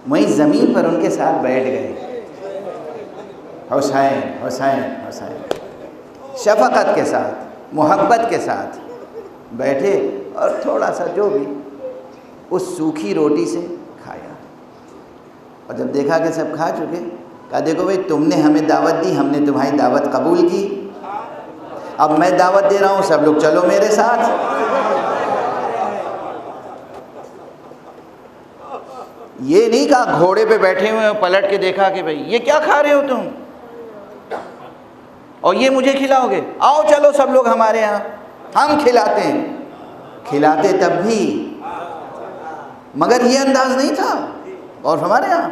وہیں زمین پر ان کے ساتھ بیٹھ گئے. حسین حسین حسین، شفقت کے ساتھ، محبت کے ساتھ بیٹھے اور تھوڑا سا جو بھی اس سوکھی روٹی سے کھایا. اور جب دیکھا کہ سب کھا چکے، کہا دیکھو بھائی تم نے ہمیں دعوت دی، ہم نے تمہاری دعوت قبول کی، اب میں دعوت دے رہا ہوں، سب لوگ چلو میرے ساتھ. یہ نہیں کہا گھوڑے پہ بیٹھے ہوئے پلٹ کے دیکھا کہ بھائی یہ کیا کھا رہے ہو تم اور یہ مجھے کھلاؤ گے، آؤ چلو سب لوگ ہمارے ہاں، ہم کھلاتے ہیں. کھلاتے تب بھی، مگر یہ انداز نہیں تھا. اور ہمارے ہاں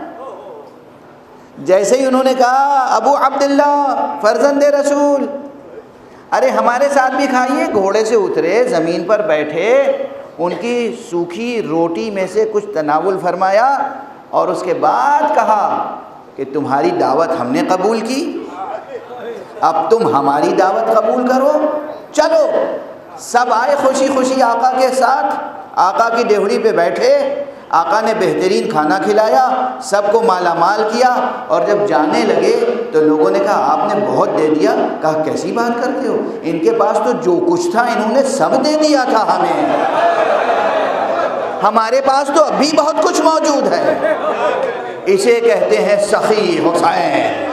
جیسے ہی انہوں نے کہا ابو عبداللہ فرزند رسول، ارے ہمارے ساتھ بھی کھائیے، گھوڑے سے اترے، زمین پر بیٹھے، ان کی سوکھی روٹی میں سے کچھ تناول فرمایا، اور اس کے بعد کہا کہ تمہاری دعوت ہم نے قبول کی، اب تم ہماری دعوت قبول کرو، چلو. سب آئے خوشی خوشی آقا کے ساتھ، آقا کی ڈیوڑی پہ بیٹھے، آقا نے بہترین کھانا کھلایا، سب کو مالا مال کیا. اور جب جانے لگے تو لوگوں نے کہا آپ نے بہت دے دیا. کہا کیسی بات کرتے ہو، ان کے پاس تو جو کچھ تھا انہوں نے سب دے دیا تھا ہمیں، ہمارے پاس تو ابھی بہت کچھ موجود ہے. اسے کہتے ہیں سخی حسین.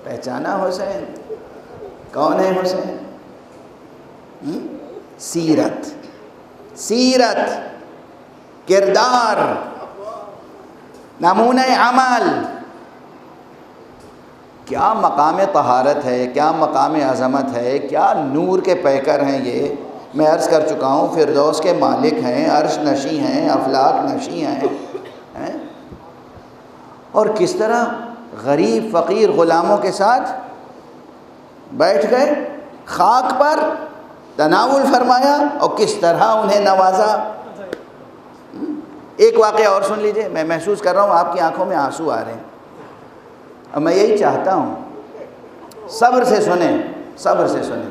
پہچانا حسین؟ کون ہے حسین؟ سیرت، سیرت، کردار، نمونہ عمل. کیا مقام طہارت ہے، کیا مقام عظمت ہے، کیا نور کے پیکر ہیں یہ. میں عرض کر چکا ہوں فردوس کے مالک ہیں، عرش نشیں ہیں، افلاک نشیں ہیں. اور کس طرح غریب فقیر غلاموں کے ساتھ بیٹھ گئے، خاک پر تناول فرمایا اور کس طرح انہیں نوازا. ایک واقعہ اور سن لیجئے. میں محسوس کر رہا ہوں آپ کی آنکھوں میں آنسو آ رہے ہیں، اور میں یہی چاہتا ہوں صبر سے سنیں، صبر سے سنیں.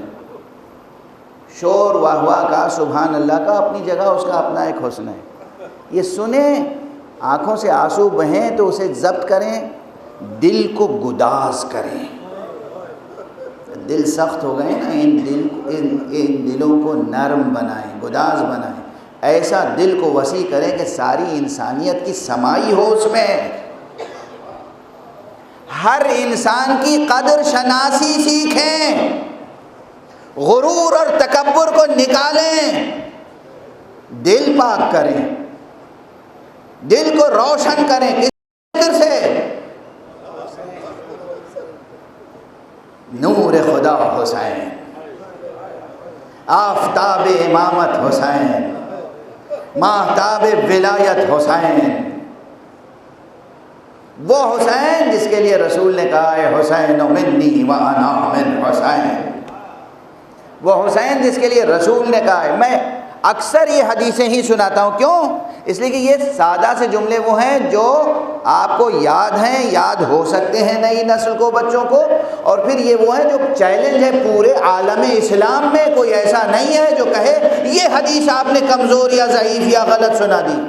شور واہ واہ کا، سبحان اللہ کا اپنی جگہ، اس کا اپنا ایک حسن ہے. یہ سنیں، آنکھوں سے آنسو بہیں تو اسے ضبط کریں، دل کو گداز کریں. دل سخت ہو گئے نا، ان دلوں کو نرم بنائیں، گداز بنائیں. ایسا دل کو وسیع کریں کہ ساری انسانیت کی سمائی ہو اس میں. ہر انسان کی قدر شناسی سیکھیں، غرور اور تکبر کو نکالیں، دل پاک کریں، دل کو روشن کریں۔ کس ذکر سے؟ نور خدا حسین، آفتاب امامت حسین، ماہتاب ولایت حسین، وہ حسین جس کے لیے رسول نے کہا ہے حسین منی وانا من حسین، وہ حسین جس کے لیے رسول نے کہا ہے۔ میں اکثر یہ حدیثیں ہی سناتا ہوں، کیوں؟ اس لیے کہ یہ سادہ سے جملے وہ ہیں جو آپ کو یاد ہیں، یاد ہو سکتے ہیں نئی نسل کو، بچوں کو، اور پھر یہ وہ ہیں جو چیلنج ہے پورے عالم اسلام میں۔ کوئی ایسا نہیں ہے جو کہے یہ حدیث آپ نے کمزور یا ضعیف یا غلط سنا دی۔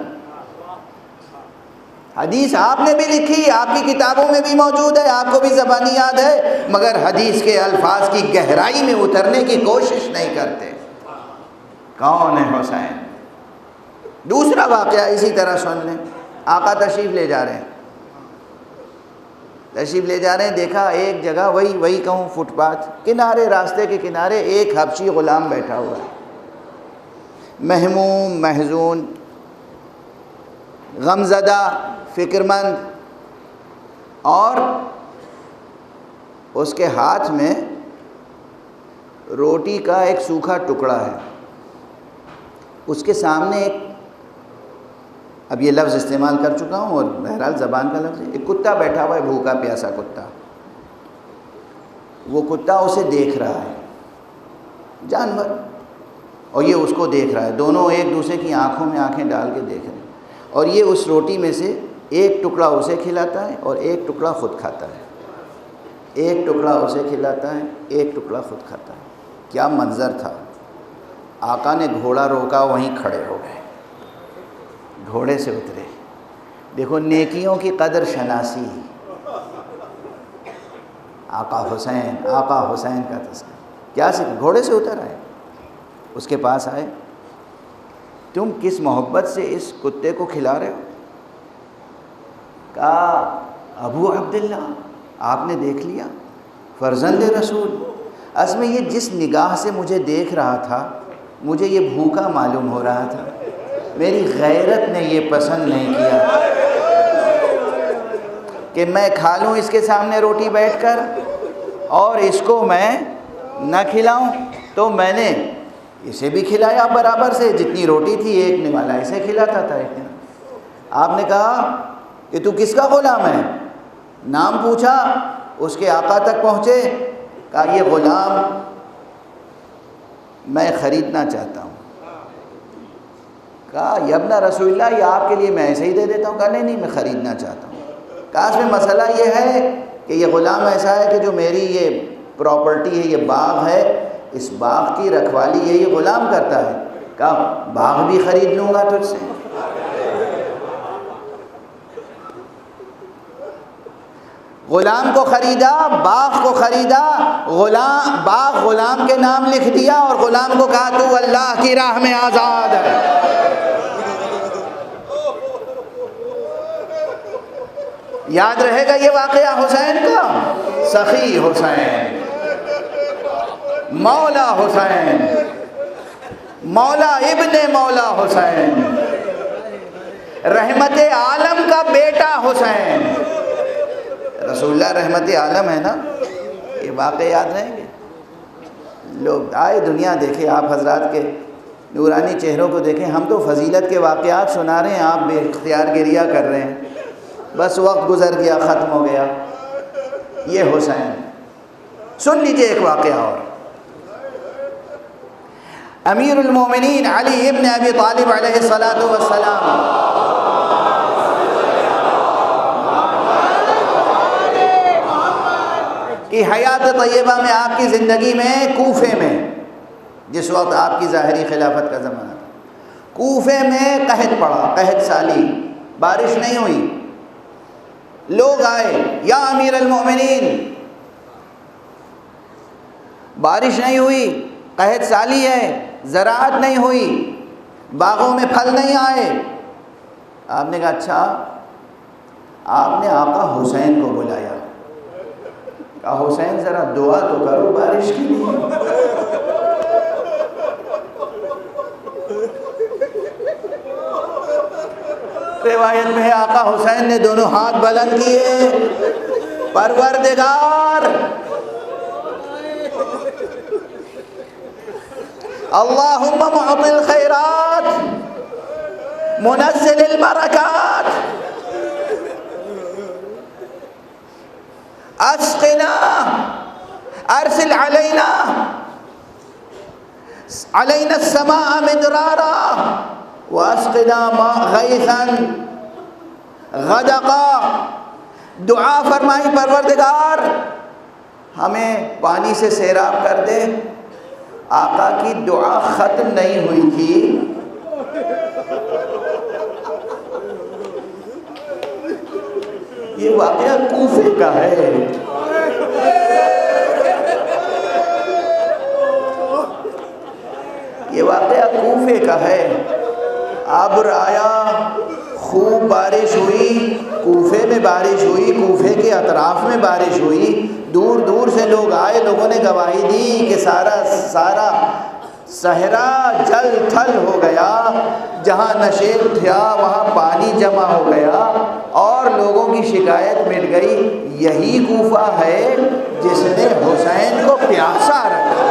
حدیث آپ نے بھی لکھی، آپ کی کتابوں میں بھی موجود ہے، آپ کو بھی زبانی یاد ہے، مگر حدیث کے الفاظ کی گہرائی میں اترنے کی کوشش نہیں کرتے۔ کون ہے حسین؟ دوسرا واقعہ اسی طرح سن لیں۔ آقا تشریف لے جا رہے ہیں، دیکھا ایک جگہ، وہی کہوں فٹ پاتھ کنارے، راستے کے کنارے ایک حبشی غلام بیٹھا ہوا ہے، مہموم، محزون، غمزدہ، فکر مند، اور اس کے ہاتھ میں روٹی کا ایک سوکھا ٹکڑا ہے۔ اس کے سامنے اب یہ لفظ استعمال کر چکا ہوں اور بہرحال زبان کا لفظ ہے، ایک کتا بیٹھا ہوا ہے، بھوکا پیاسا کتا۔ وہ کتا اسے دیکھ رہا ہے، جانور، اور یہ اس کو دیکھ رہا ہے، دونوں ایک دوسرے کی آنکھوں میں آنکھیں ڈال کے دیکھ رہے ہیں، اور یہ اس روٹی میں سے ایک ٹکڑا اسے کھلاتا ہے اور ایک ٹکڑا خود کھاتا ہے، ایک ٹکڑا اسے کھلاتا ہے، ایک ٹکڑا خود کھاتا ہے۔ کیا منظر تھا! آقا نے گھوڑا روکا، وہیں کھڑے ہو گئے، گھوڑے سے اترے۔ دیکھو نیکیوں کی قدر شناسی، آقا حسین کا تذکرہ، کیا سکھ گھوڑے سے اتر آئے، اس کے پاس آئے، تم کس محبت سے اس کتے کو کھلا رہے ہو؟ کہا ابو عبداللہ، آپ نے دیکھ لیا، فرزند رسول، اصل میں یہ جس نگاہ سے مجھے دیکھ رہا تھا مجھے یہ بھوکا معلوم ہو رہا تھا، میری غیرت نے یہ پسند نہیں کیا کہ میں کھا لوں اس کے سامنے روٹی بیٹھ کر اور اس کو میں نہ کھلاؤں، تو میں نے اسے بھی کھلایا برابر سے، جتنی روٹی تھی ایک نے والا اسے کھلاتا تھا ایک نے۔ آپ نے کہا کہ تو کس کا غلام ہے؟ نام پوچھا، اس کے آقا تک پہنچے، کہا یہ غلام میں خریدنا چاہتا ہوں۔ کہا یا ابن رسول اللہ، یہ آپ کے لیے میں ایسے ہی دے دیتا ہوں۔ کہا نہیں میں خریدنا چاہتا ہوں۔ کہا اس میں مسئلہ یہ ہے کہ یہ غلام ایسا ہے کہ جو میری یہ پراپرٹی ہے، یہ باغ ہے، اس باغ کی رکھوالی یہ غلام کرتا ہے۔ کہا باغ بھی خرید لوں گا تجھ سے۔ غلام کو خریدا، باغ کو خریدا، باغ غلام کے نام لکھ دیا اور غلام کو کہا تو اللہ کی راہ میں آزاد ہے۔ یاد رہے گا یہ واقعہ حسین کا، سخی حسین، مولا حسین، مولا ابن مولا حسین، رحمت عالم کا بیٹا حسین۔ رسول اللہ رحمت عالم ہے نا، یہ واقعے یاد رہیں گے۔ لوگ آئے دنیا دیکھے، آپ حضرات کے نورانی چہروں کو دیکھیں، ہم تو فضیلت کے واقعات سنا رہے ہیں، آپ بے اختیار گریہ کر رہے ہیں، بس وقت گزر گیا، ختم ہو گیا۔ یہ حسین، سن لیجئے ایک واقعہ اور۔ امیر المومنین علی ابن ابی طالب علیہ السلام کی حیات طیبہ میں، آپ کی زندگی میں، کوفے میں، جس وقت آپ کی ظاہری خلافت کا زمانہ تھا، کوفے میں قحط پڑا، قحط سالی، بارش نہیں ہوئی۔ لوگ آئے، یا امیر المومنین، بارش نہیں ہوئی، قحط سالی ہے، زراعت نہیں ہوئی، باغوں میں پھل نہیں آئے۔ آپ نے کہا اچھا، آپ نے آقا حسین کو بلایا، کہا حسین ذرا دعا تو کرو بارش کے لیے. روایت میں ہے آقا حسین نے دونوں ہاتھ بلند کیے، پروردگار اللہم معطی الخیرات منزل البرکات اسقنا ارسل علینا السماء مدرارا واسقنا غیثا غدقا. دعا فرمائی پروردگار ہمیں پانی سے سیراب کر دے. آقا کی دعا ختم نہیں ہوئی تھی، یہ واقعہ کوفے کا ہے. یہ واقعہ کوفے کا ہے. ابر آیا، خوب بارش ہوئی، کوفے میں بارش ہوئی، کوفے کے اطراف میں بارش ہوئی، دور دور سے لوگ آئے، لوگوں نے گواہی دی کہ سارا صحرا جل تھل ہو گیا، جہاں نشیب تھا وہاں پانی جمع ہو گیا اور لوگوں کی شکایت مٹ گئی. یہی کوفہ ہے جس نے حسین کو پیاسا رکھا.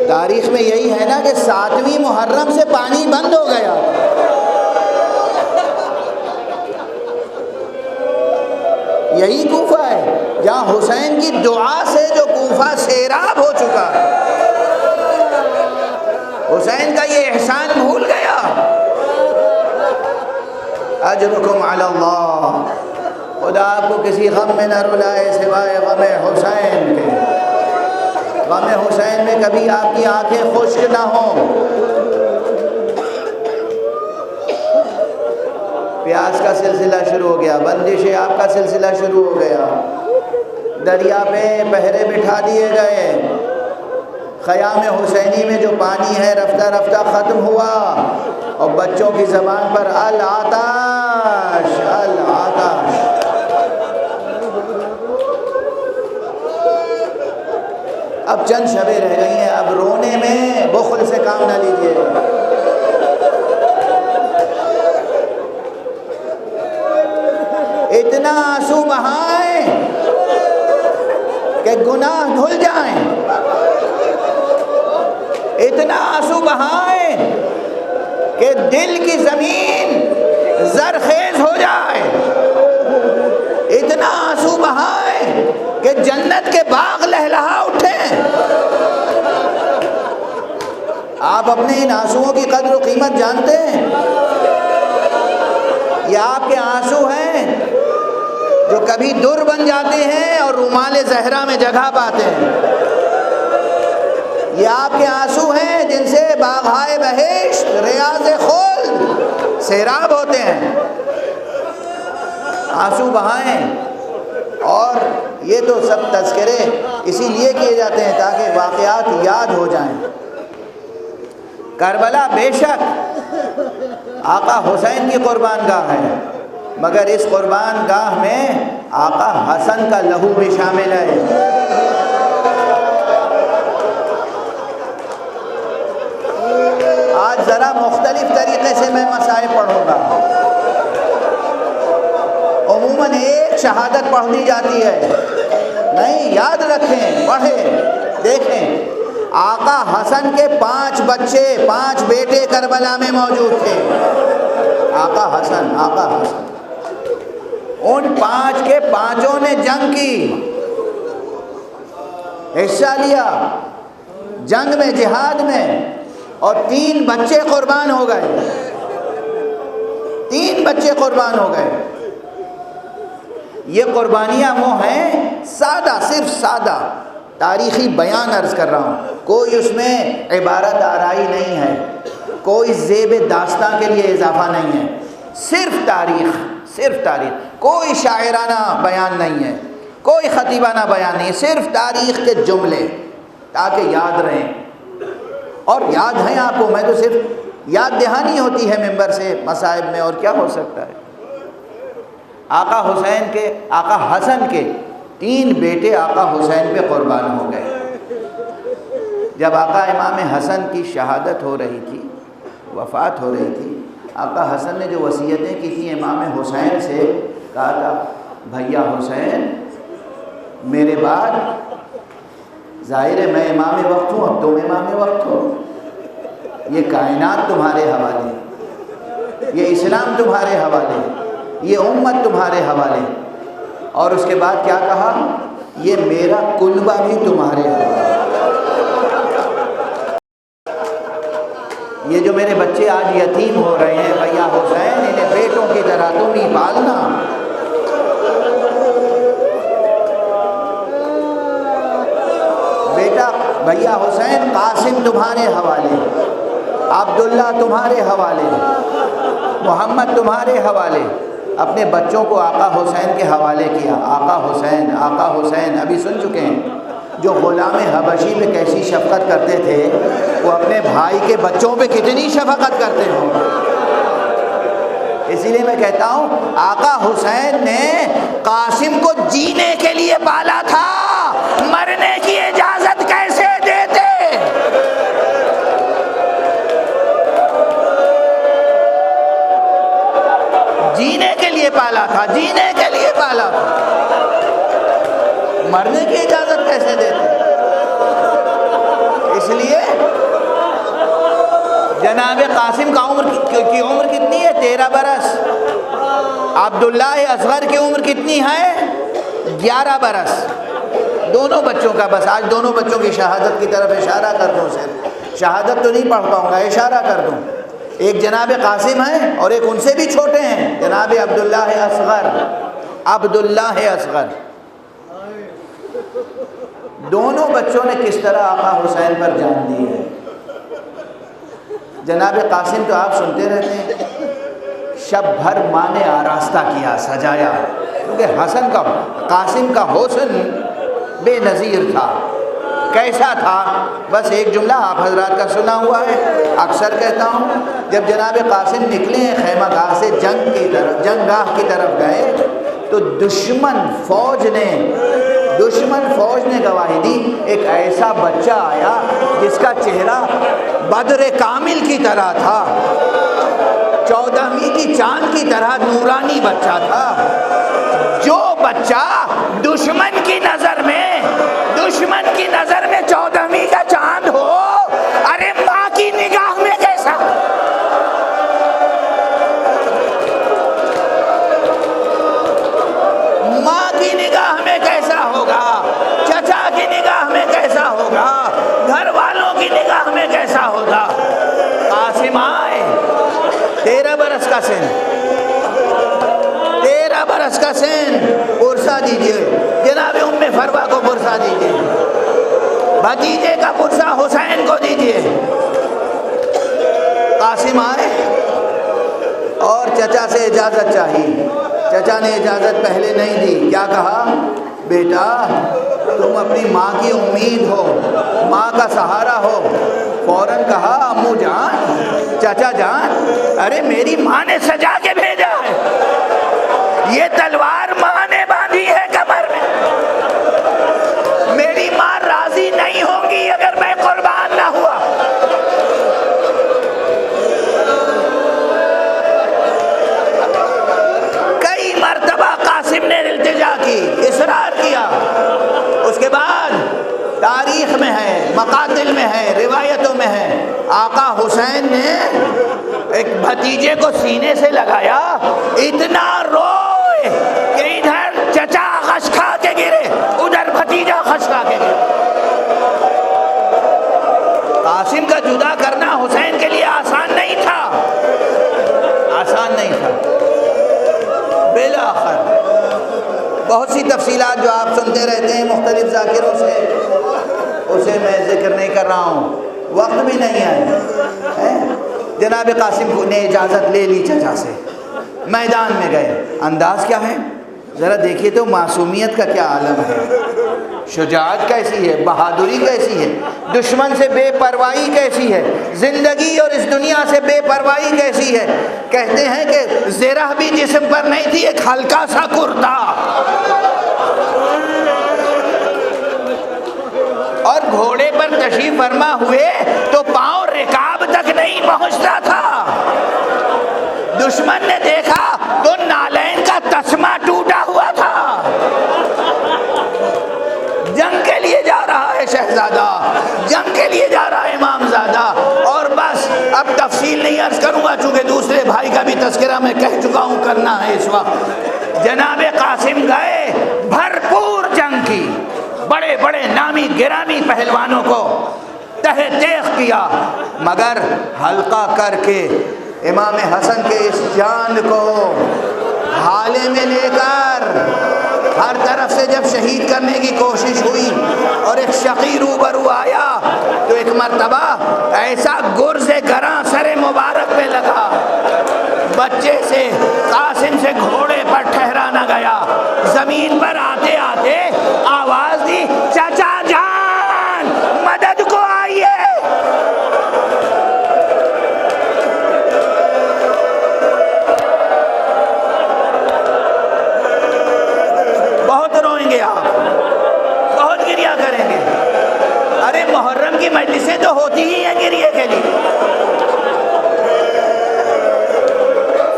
تاریخ میں یہی ہے نا کہ 7ویں محرم سے پانی بند ہو گیا. یہی کوفہ ہے جہاں حسین کی دعا سے جو کوفہ سیراب ہو چکا ہے. حسین کا یہ احسان بھول گیا. اجرکم علی اللہ. خدا آپ کو کسی غم میں نہ رلائے سوائے غم حسین کے. غم حسین میں کبھی آپ کی آنکھیں خشک نہ ہوں. پیاس کا سلسلہ شروع ہو گیا، بندش آپ کا سلسلہ شروع ہو گیا، دریا پہ پہرے بٹھا دیے گئے. خیام حسینی میں جو پانی ہے رفتہ رفتہ ختم ہوا اور بچوں کی زبان پر العطش العطش. اب چند شبیں رہ گئی ہیں، اب رونے میں بخل سے کام نہ لیجیے. اتنا آنسو بہائیں کہ گناہ دھل جائیں، اتنا آنسو بہائیں کہ دل کی زمین زرخیز ہو جائے، اتنا آنسو بہائیں کہ جنت کے باغ لہلہا اٹھیں. آپ اپنے ان آنسوؤں کی قدر و قیمت جانتے ہیں؟ یہ آپ کے آنسو ہیں جو کبھی در بن جاتے ہیں اور رومال زہرا میں جگہ پاتے ہیں. یہ آپ کے آنسو ہیں جن سے باغائے بہشت ریاض خلد سیراب ہوتے ہیں. آنسو بہائیں. اور یہ تو سب تذکرے اسی لیے کیے جاتے ہیں تاکہ واقعات یاد ہو جائیں. کربلا بے شک آقا حسین کی قربان گاہ ہے، مگر اس قربان گاہ میں آقا حسن کا لہو بھی شامل ہے. آج ذرا مختلف طریقے سے میں مسائل پڑھوں گا. عموماً ایک شہادت پڑھ دی جاتی ہے، نہیں، یاد رکھیں، پڑھیں، دیکھیں. آقا حسن کے 5 بچے، 5 بیٹے کربلا میں موجود تھے. آقا حسن ان 5 کے 5 نے جنگ کی، حصہ لیا جنگ میں، جہاد میں، اور 3 بچے قربان ہو گئے. 3 بچے قربان ہو گئے. یہ قربانیاں وہ ہیں سادہ، صرف سادہ تاریخی بیان عرض کر رہا ہوں. کوئی اس میں عبارت آرائی نہیں ہے، کوئی زیب داستان کے لیے اضافہ نہیں ہے. صرف تاریخ، صرف تاریخ، کوئی شاعرانہ بیان نہیں ہے، کوئی خطیبانہ بیان نہیں ہے، صرف تاریخ کے جملے تاکہ یاد رہیں، اور یاد ہیں آپ کو، میں تو صرف یاد دہانی ہوتی ہے ممبر سے مصائب میں، اور کیا ہو سکتا ہے۔ آقا حسن کے 3 بیٹے آقا حسین پہ قربان ہو گئے۔ جب آقا امام حسن کی شہادت ہو رہی تھی، وفات ہو رہی تھی، آقا حسن نے جو وصیتیں کی تھیں امام حسین سے، کہا تھا بھیا حسین میرے بعد ظاہر ہے میں امام وقت ہوں، اب تم امام وقت ہو، یہ کائنات تمہارے حوالے، یہ اسلام تمہارے حوالے، یہ امت تمہارے حوالے، اور اس کے بعد کیا کہا، یہ میرا کنبہ بھی تمہارے حوالے۔ یہ جو میرے بچے آج یتیم ہو رہے ہیں بھیا حسین، انہیں بیٹوں کی طرح تم ہی پالنا۔ بیٹا بھیا حسین قاسم تمہارے حوالے، عبداللہ تمہارے حوالے، محمد تمہارے حوالے۔ اپنے بچوں کو آقا حسین کے حوالے کیا، آقا حسین آقا حسین۔ ابھی سن چکے ہیں جو غلام حبشی پہ کیسی شفقت کرتے تھے، وہ اپنے بھائی کے بچوں پہ کتنی شفقت کرتے ہوں۔ اسی لیے میں کہتا ہوں آقا حسین نے قاسم کو جینے کے لیے پالا تھا، مرنے کی اجازت کیسے دیتے؟ جینے کے لیے پالا تھا، جینے کے لیے پالا تھا، مرنے کی اجازت کیسے دیتے؟ اس لیے جناب قاسم کا عمر کی عمر کتنی ہے؟ 13 برس۔ عبداللہ اصغر کی عمر کتنی ہے؟ 11 برس۔ دونوں بچوں کا، بس آج دونوں بچوں کی شہادت کی طرف اشارہ کر دوں، صرف شہادت تو نہیں پڑھ پاؤں گا، اشارہ کر دوں۔ ایک جناب قاسم ہیں اور ایک ان سے بھی چھوٹے ہیں، جناب عبداللہ اصغر۔ عبداللہ اصغر دونوں بچوں نے کس طرح آقا حسین پر جان دی ہے۔ جناب قاسم تو آپ سنتے رہتے ہیں، شب بھر ماں نے آراستہ کیا، سجایا، کیونکہ قاسم کا حسن بے نظیر تھا۔ کیسا تھا؟ بس ایک جملہ آپ حضرات کا سنا ہوا ہے، اکثر کہتا ہوں، جب جناب قاسم نکلے ہیں خیمہ گاہ سے جنگ گاہ کی طرف گئے، تو دشمن فوج نے گواہی دی، ایک ایسا بچہ آیا جس کا چہرہ بدر کامل کی طرح تھا، 14ویں کی چاند کی طرح نورانی بچہ تھا۔ جو بچہ دشمن کی نظر میں 14ویں کا چاند ہو، ارے ماں کی نگاہ میں کیسا؟ ماں کی نگاہ میں کیسا ہوگا؟ چچا کی نگاہ میں کیسا ہوگا؟ گھر والوں کی نگاہ میں کیسا ہوگا؟ قاسم آئے، 13 برس کا سن، 13 برس کا سن، پرسہ دیجئے جناب ام فروا کو، پرسہ دیجئے بھتیجے کا، پرسہ حسین کو دیجئے۔ قاسم آئے اور چچا سے اجازت چاہیے، چچا نے اجازت پہلے نہیں دی، کیا کہا؟ بیٹا تم اپنی ماں کی امید ہو، ماں کا سہارا ہو۔ فوراً کہا امو جان، چچا جان، ارے میری ماں نے سجا کے بھیجا ہے، یہ تلوار ماں نے باندھی ہے کمر میں، میری ماں راضی نہیں ہوگی اگر میں قربان نہ ہوا۔ کئی مرتبہ قاسم نے التجا کی، اصرار کیا۔ اس کے بعد تاریخ میں ہے، مقاتل میں ہے، روایتوں میں ہے، آقا حسین نے ایک بھتیجے کو سینے سے لگایا، اتنا روئے کہ ادھر چچا غش کھا کے گرے، ادھر بھتیجا غش کھا کے گرے۔ قاسم کا جدا کرنا حسین کے لیے آسان نہیں تھا، آسان نہیں تھا۔ بالآخر بہت سی تفصیلات جو آپ سنتے رہتے ہیں مختلف ذاکروں سے، اسے میں ذکر نہیں کر رہا ہوں، وقت بھی نہیں ہے۔ جناب قاسم نے اجازت لے لی چچا سے، میدان میں گئے. انداز کیا ہے ذرا دیکھیے تو, معصومیت کا کیا عالم ہے, شجاعت کیسی ہے, بہادری کیسی ہے, دشمن سے بے پرواہی کیسی ہے, زندگی اور اس دنیا سے بے پرواہی کیسی ہے. کہتے ہیں کہ زرہ بھی جسم پر نہیں تھی, ایک ہلکا سا کرتا, اور گھوڑے پر تشریف فرما ہوئے تو پاؤں رکاب تک نہیں پہنچتا تھا. دشمن نے دیکھا تو نالین کا تسمہ ٹوٹا ہوا تھا. جنگ کے لیے جا رہا ہے شہزادہ, جنگ کے لیے جا رہا ہے امام زادہ. اور بس اب تفصیل نہیں عرض کروں گا چونکہ دوسرے بھائی کا بھی تذکرہ میں کہہ چکا ہوں, کرنا ہے اس وقت. جناب قاسم گئے, بھرپور جنگ کی, بڑے بڑے نامی گرامی پہلوانوں کو تہہ تیغ کیا, مگر ہلکا کر کے امام حسن کے اس جان کو حالے میں لے کر ہر طرف سے جب شہید کرنے کی کوشش ہوئی اور ایک شقی روبرو آیا تو ایک مرتبہ ایسا گرز گراں سر مبارک پہ لگا, بچے سے قاسم سے گھوڑے پر ٹھہرا نہ گیا. زمین پر آتے آتے آواز دی, چچا جان مدد کو آئیے. بہت روئیں گے آپ, بہت گریا کریں گے. ارے محرم کی مجلسیں تو ہوتی ہی ہیں گریے کے لیے.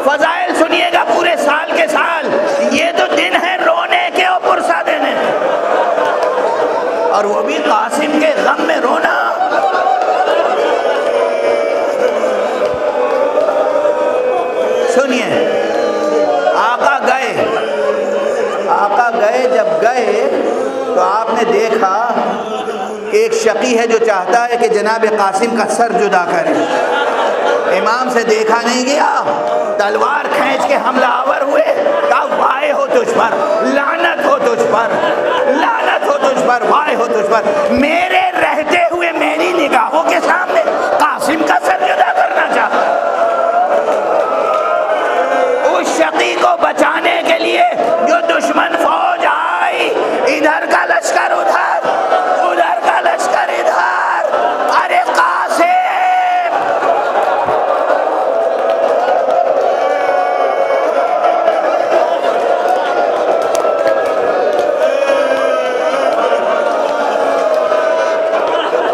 فضائل سنیے گا پورے سال کے سال, یہ تو دن ہے رونے کے اور پرسا دینے, اور وہ بھی قاسم کے غم میں رونا. سنیے, آقا گئے, جب گئے تو آپ نے دیکھا ایک شقی ہے جو چاہتا ہے کہ جناب قاسم کا سر جدا کرے. امام سے دیکھا نہیں گیا, تلوار کھینچ کے حملہ آور ہوئے, کہا وائے ہو تجھ پر, لعنت ہو تجھ پر, لعنت ہو تجھ پر, وائے ہو تجھ پر. میرے رہتے ہوئے میری نگاہوں کے سامنے قاسم کا سر جدا کرنا چاہتا. اس شقی کو بچانے کے لیے جو دشمن فوج آئی, ادھر کا لشکر ادھر, ادھر کا لشکر ادھر. ارے قاسم,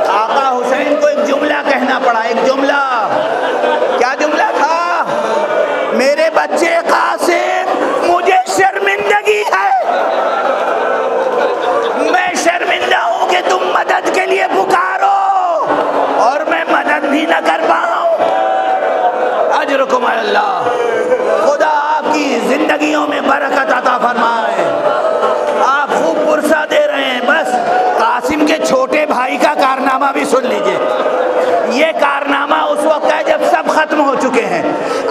آقا حسین کو ایک جملہ کہنا پڑا, ایک جملہ. کیا جملہ تھا؟ میرے بچے قاسم, مجھے شرمندگی ہے, میں شرمندہ ہوں کہ تم مدد کے لیے پکارو اور میں مدد بھی نہ کر پاؤں. اجرکم اللہ, خدا آپ کی زندگیوں میں برکت عطا فرمائے. آپ خوب پرسہ دے رہے ہیں. بس قاسم کے چھوٹے بھائی کا کارنامہ بھی سن لیجئے. یہ کارنامہ اس وقت ہے جب سب ختم ہو چکے ہیں,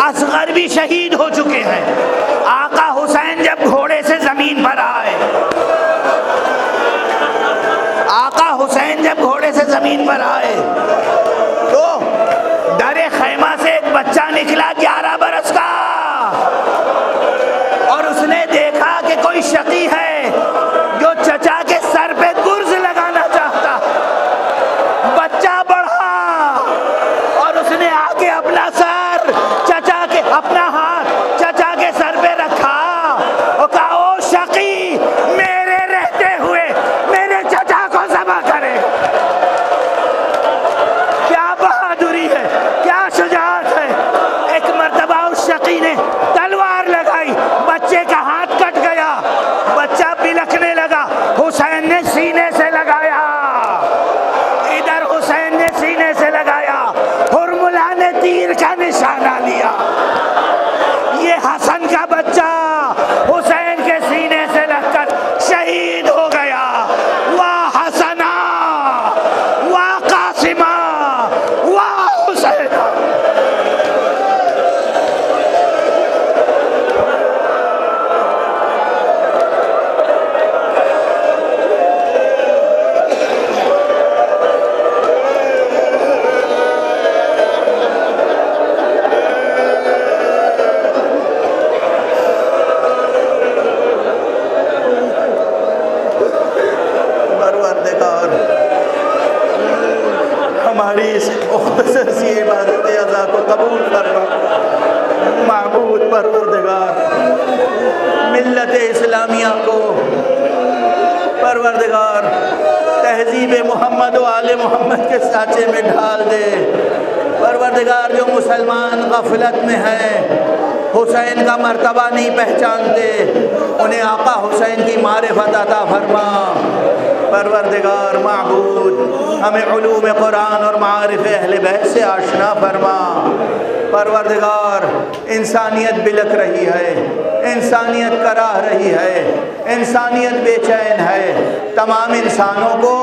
اصغر بھی شہید ہو چکے ہیں. آقا حسین جب گھوڑے سے زمین پر آئے, آقا حسین جب گھوڑے سے زمین پر آئے تو در خیمہ سے ایک بچہ نکلا 11 برس کا, اور اس نے دیکھا کہ کوئی شقی ہے جو چچا کے سر پہ گرز لگانا چاہتا. بچہ بڑھا اور اس نے آ کے اپنا سر چچا کے, اپنا ہاتھ چچا کے سر پہ رکھا اور کہا, او شقی, میرے رہتے ہوئے میرے چچا کو ذبح کرے. کیا بہادری ہے, کیا شجاعت ہے. ایک مرتبہ اس شقی نے تلوار لگائی, بچے کا ہاتھ کٹ گیا, بچہ بلکنے لگا. حسین نے سینے سے لگایا, ادھر حسین نے سینے سے لگایا, ہرملہ نے تیر کا نشانہ لیا. معبود پروردگار ملت اسلامیہ کو پروردگار تہذیب محمد و آل محمد کے سانچے میں ڈھال دے پروردگار۔ جو مسلمان غفلت میں ہیں، حسین کا مرتبہ نہیں پہچانتے، انہیں آقا حسین کی معرفت عطا فرما پروردگار معبود۔ ہمیں علوم قرآن اور معارف اہل بیت سے آشنا فرما پروردگار۔ انسانیت بلک رہی ہے، انسانیت کراہ رہی ہے، انسانیت بے چین ہے، تمام انسانوں کو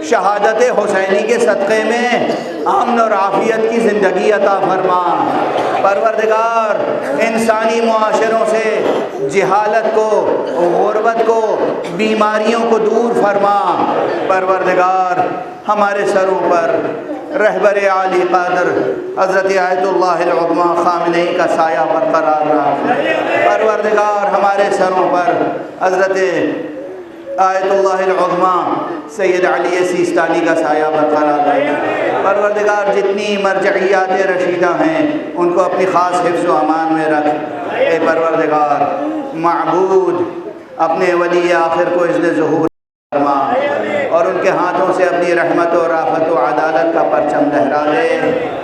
شہادت حسینی کے صدقے میں امن اور عافیت کی زندگی عطا فرما پروردگار۔ انسانی معاشروں سے جہالت کو، غربت کو، بیماریوں کو دور فرما پروردگار۔ ہمارے سروں پر رہبر عالی قادر حضرت آیت اللہ العظمی خامنئی کا سایہ برقرار رہا پروردگار۔ ہمارے سروں پر حضرت آیت اللہ العظمی سید علی سیستانی کا سایہ برقرار رہا پروردگار۔ جتنی مرجعیات رشیدہ ہیں ان کو اپنی خاص حفظ و امان میں رکھ اے پروردگار معبود۔ اپنے ولی آخر کو اذن ظہور فرما اور ان کے ہاتھوں سے اپنی رحمت و رافت و عدالت کا پرچم لہرا دے۔